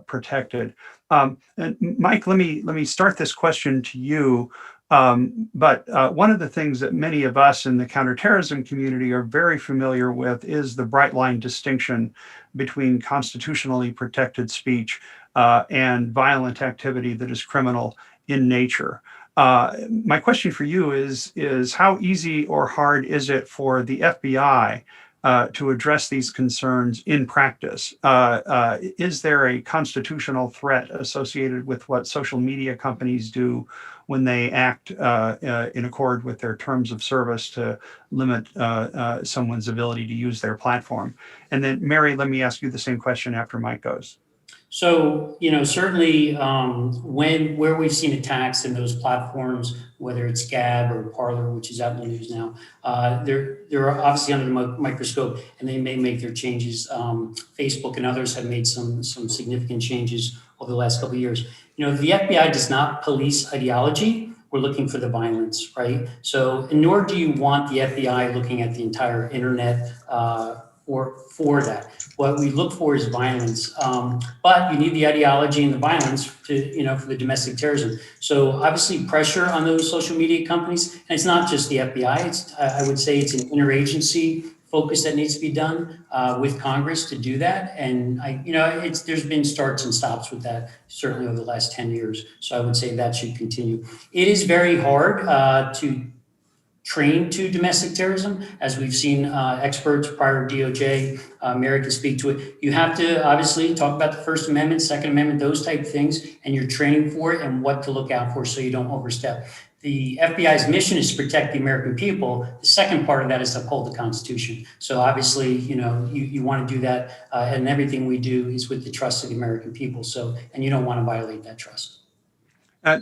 protected. And Mike, let me start this question to you. But one of the things that many of us in the counterterrorism community are very familiar with is the bright line distinction between constitutionally protected speech and violent activity that is criminal in nature. My question for you is how easy or hard is it for the FBI to address these concerns in practice? Is there a constitutional threat associated with what social media companies do when they act in accord with their terms of service to limit someone's ability to use their platform? And then, Mary, let me ask you the same question after Mike goes. So, certainly where we've seen attacks in those platforms, whether it's Gab or Parler, which is out in the news now, they're obviously under the microscope, and they may make their changes. Facebook and others have made some significant changes over the last couple of years. The FBI does not police ideology. We're looking for the violence, right? So, nor do you want the FBI looking at the entire internet or for that. What we look for is violence, but you need the ideology and the violence to, for the domestic terrorism. So obviously pressure on those social media companies, and it's not just the FBI. I would say it's an interagency focus that needs to be done with Congress to do that. And there's been starts and stops with that certainly over the last 10 years. So I would say that should continue. It is very hard to trained to domestic terrorism, as we've seen experts prior to DOJ. Mary can speak to it. You have to obviously talk about the First Amendment, Second Amendment, those type of things, and you're training for it and what to look out for so you don't overstep. The FBI's mission is to protect the American people. The second part of that is to uphold the Constitution. So obviously, you want to do that, and everything we do is with the trust of the American people. So, and you don't want to violate that trust.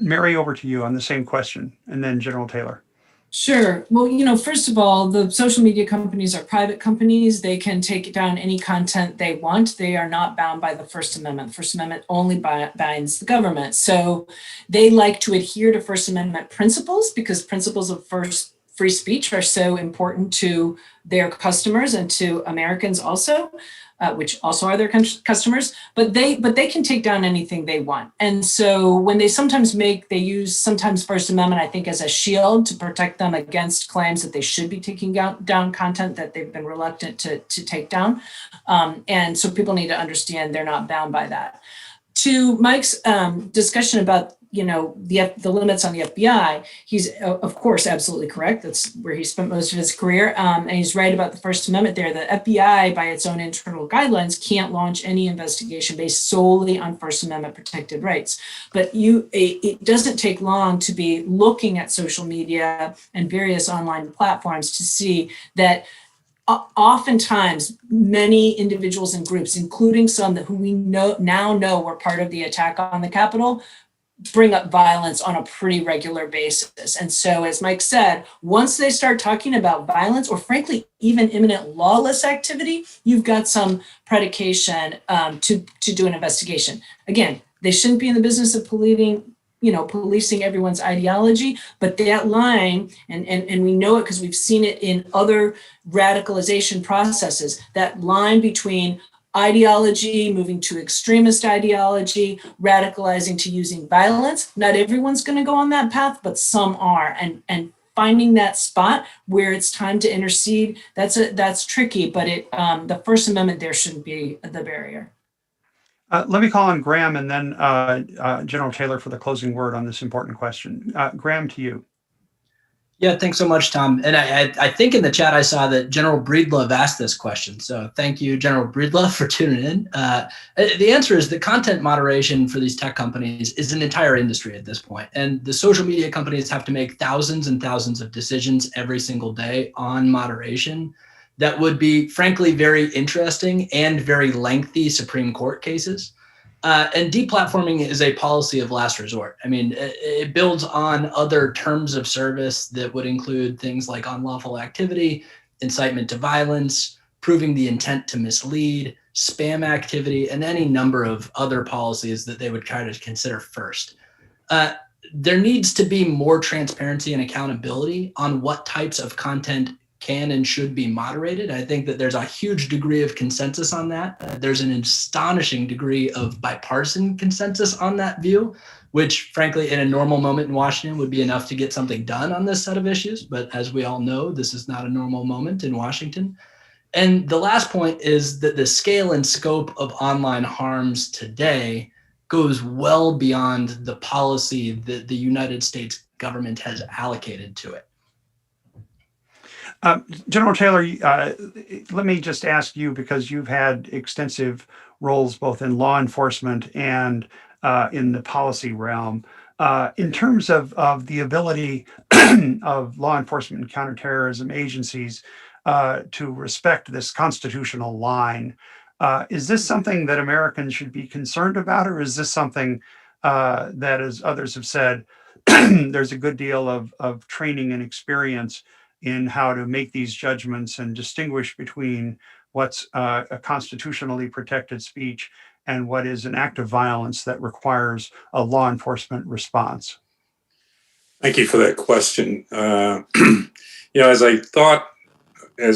Mary, over to you on the same question, and then General Taylor. Sure. Well, first of all, the social media companies are private companies. They can take down any content they want. They are not bound by the First Amendment. The First Amendment only binds the government. So they like to adhere to First Amendment principles because principles of free speech are so important to their customers and to Americans also. Which also are their customers, but they can take down anything they want. And so when they use sometimes First Amendment, I think, as a shield to protect them against claims that they should be taking down content that they've been reluctant to take down. And so people need to understand they're not bound by that. To Mike's discussion about the limits on the FBI, he's of course absolutely correct. That's where he spent most of his career, and he's right about the First Amendment there. The FBI, by its own internal guidelines, can't launch any investigation based solely on First Amendment protected rights. But it doesn't take long to be looking at social media and various online platforms to see that oftentimes many individuals and groups, including some who we now know were part of the attack on the Capitol, bring up violence on a pretty regular basis. And so, as Mike said, once they start talking about violence or frankly, even imminent lawless activity, you've got some predication to do an investigation. Again, they shouldn't be in the business of policing everyone's ideology, but that line, and we know it because we've seen it in other radicalization processes, that line between ideology, moving to extremist ideology, radicalizing to using violence. Not everyone's going to go on that path, but some are. And finding that spot where it's time to intercede, that's tricky, but the First Amendment there shouldn't be the barrier. Let me call on Graham and then General Taylor for the closing word on this important question. Graham, to you. Yeah, thanks so much, Tom. And I think in the chat I saw that General Breedlove asked this question. So thank you, General Breedlove, for tuning in. The answer is that content moderation for these tech companies is an entire industry at this point. And the social media companies have to make thousands and thousands of decisions every single day on moderation that would be, frankly, very interesting and very lengthy Supreme Court cases. And deplatforming is a policy of last resort. I mean, it builds on other terms of service that would include things like unlawful activity, incitement to violence, proving the intent to mislead, spam activity, and any number of other policies that they would try to consider first. There needs to be more transparency and accountability on what types of content can and should be moderated. I think that there's a huge degree of consensus on that. There's an astonishing degree of bipartisan consensus on that view, which frankly, in a normal moment in Washington would be enough to get something done on this set of issues. But as we all know, this is not a normal moment in Washington. And the last point is that the scale and scope of online harms today goes well beyond the policy that the United States government has allocated to it. General Taylor, let me just ask you, because you've had extensive roles both in law enforcement and in the policy realm, in terms of the ability of law enforcement and counterterrorism agencies to respect this constitutional line. Is this something that Americans should be concerned about, or is this something that, as others have said, there's a good deal of training and experience in how to make these judgments and distinguish between what's a constitutionally protected speech and what is an act of violence that requires a law enforcement response? Thank you for that question. As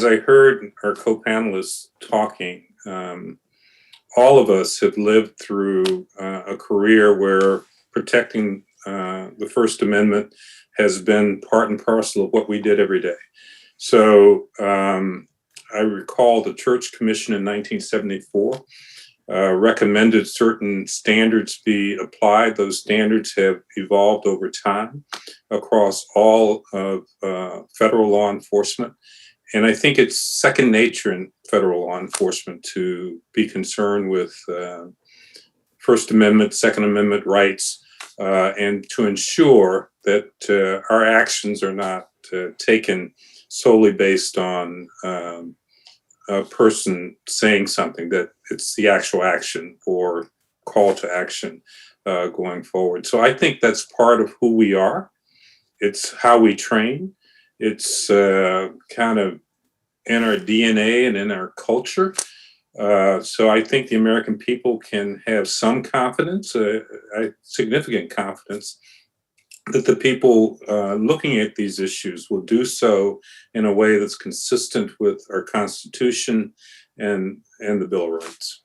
I heard our co-panelists talking, all of us have lived through a career where protecting the First Amendment has been part and parcel of what we did every day. So I recall the Church Commission in 1974 recommended certain standards be applied. Those standards have evolved over time across all of federal law enforcement. And I think it's second nature in federal law enforcement to be concerned with First Amendment, Second Amendment rights, and to ensure that our actions are not taken solely based on a person saying something, that it's the actual action or call to action going forward. So I think that's part of who we are. It's how we train. It's kind of in our DNA and in our culture. So I think the American people can have some confidence, significant confidence, that the people looking at these issues will do so in a way that's consistent with our Constitution and the Bill of Rights.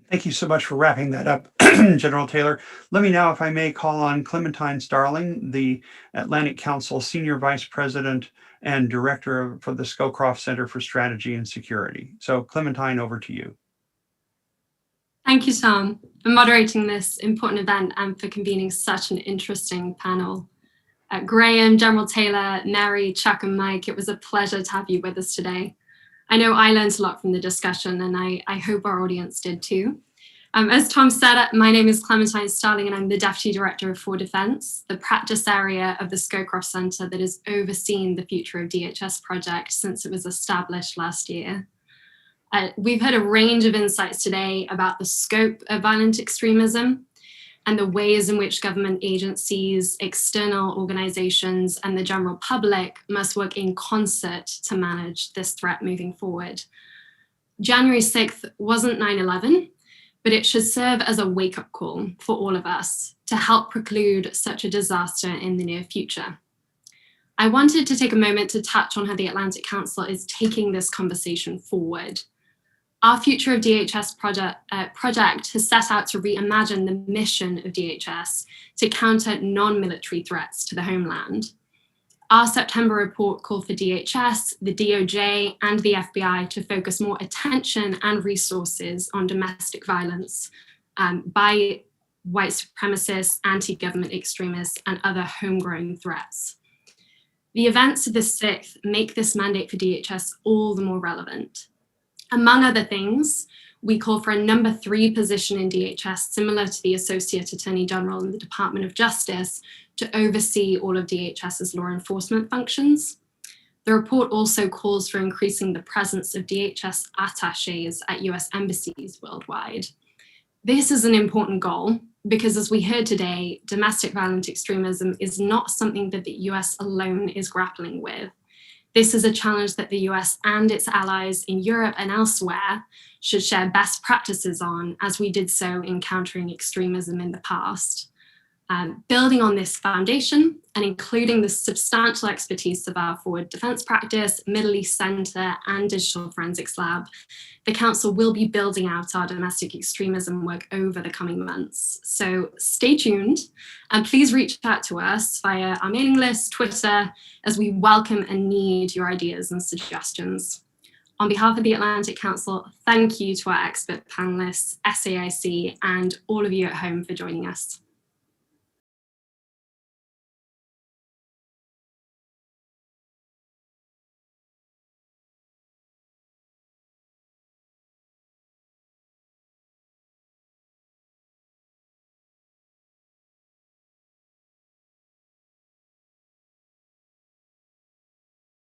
Thank you so much for wrapping that up, General Taylor. Let me now, if I may, call on Clementine Starling, the Atlantic Council Senior Vice President and Director for the Scowcroft Center for Strategy and Security. So Clementine, over to you. Thank you, Tom, for moderating this important event and for convening such an interesting panel. Graham, General Taylor, Mary, Chuck, and Mike, it was a pleasure to have you with us today. I know I learned a lot from the discussion, and I hope our audience did too. As Tom said, my name is Clementine Starling, and I'm the Deputy Director of For Defense, the practice area of the Scowcroft Center that has overseen the Future of DHS project since it was established last year. We've heard a range of insights today about the scope of violent extremism, and the ways in which government agencies, external organizations, and the general public must work in concert to manage this threat moving forward. January 6th wasn't 9/11, but it should serve as a wake-up call for all of us to help preclude such a disaster in the near future. I wanted to take a moment to touch on how the Atlantic Council is taking this conversation forward. Our Future of DHS project has set out to reimagine the mission of DHS to counter non-military threats to the homeland. Our September report called for DHS, the DOJ, and the FBI to focus more attention and resources on domestic violence by white supremacists, anti-government extremists, and other homegrown threats. The events of the 6th make this mandate for DHS all the more relevant. Among other things, we call for a number 3 position in DHS, similar to the Associate Attorney General in the Department of Justice, to oversee all of DHS's law enforcement functions. The report also calls for increasing the presence of DHS attachés at US embassies worldwide. This is an important goal because, as we heard today, domestic violent extremism is not something that the US alone is grappling with. This is a challenge that the US and its allies in Europe and elsewhere should share best practices on, as we did so in countering extremism in the past. Building on this foundation and including the substantial expertise of our Forward Defense Practice, Middle East Center, and Digital Forensics Lab, the Council will be building out our domestic extremism work over the coming months. So stay tuned and please reach out to us via our mailing list, Twitter, as we welcome and need your ideas and suggestions. On behalf of the Atlantic Council, thank you to our expert panelists, SAIC, and all of you at home for joining us.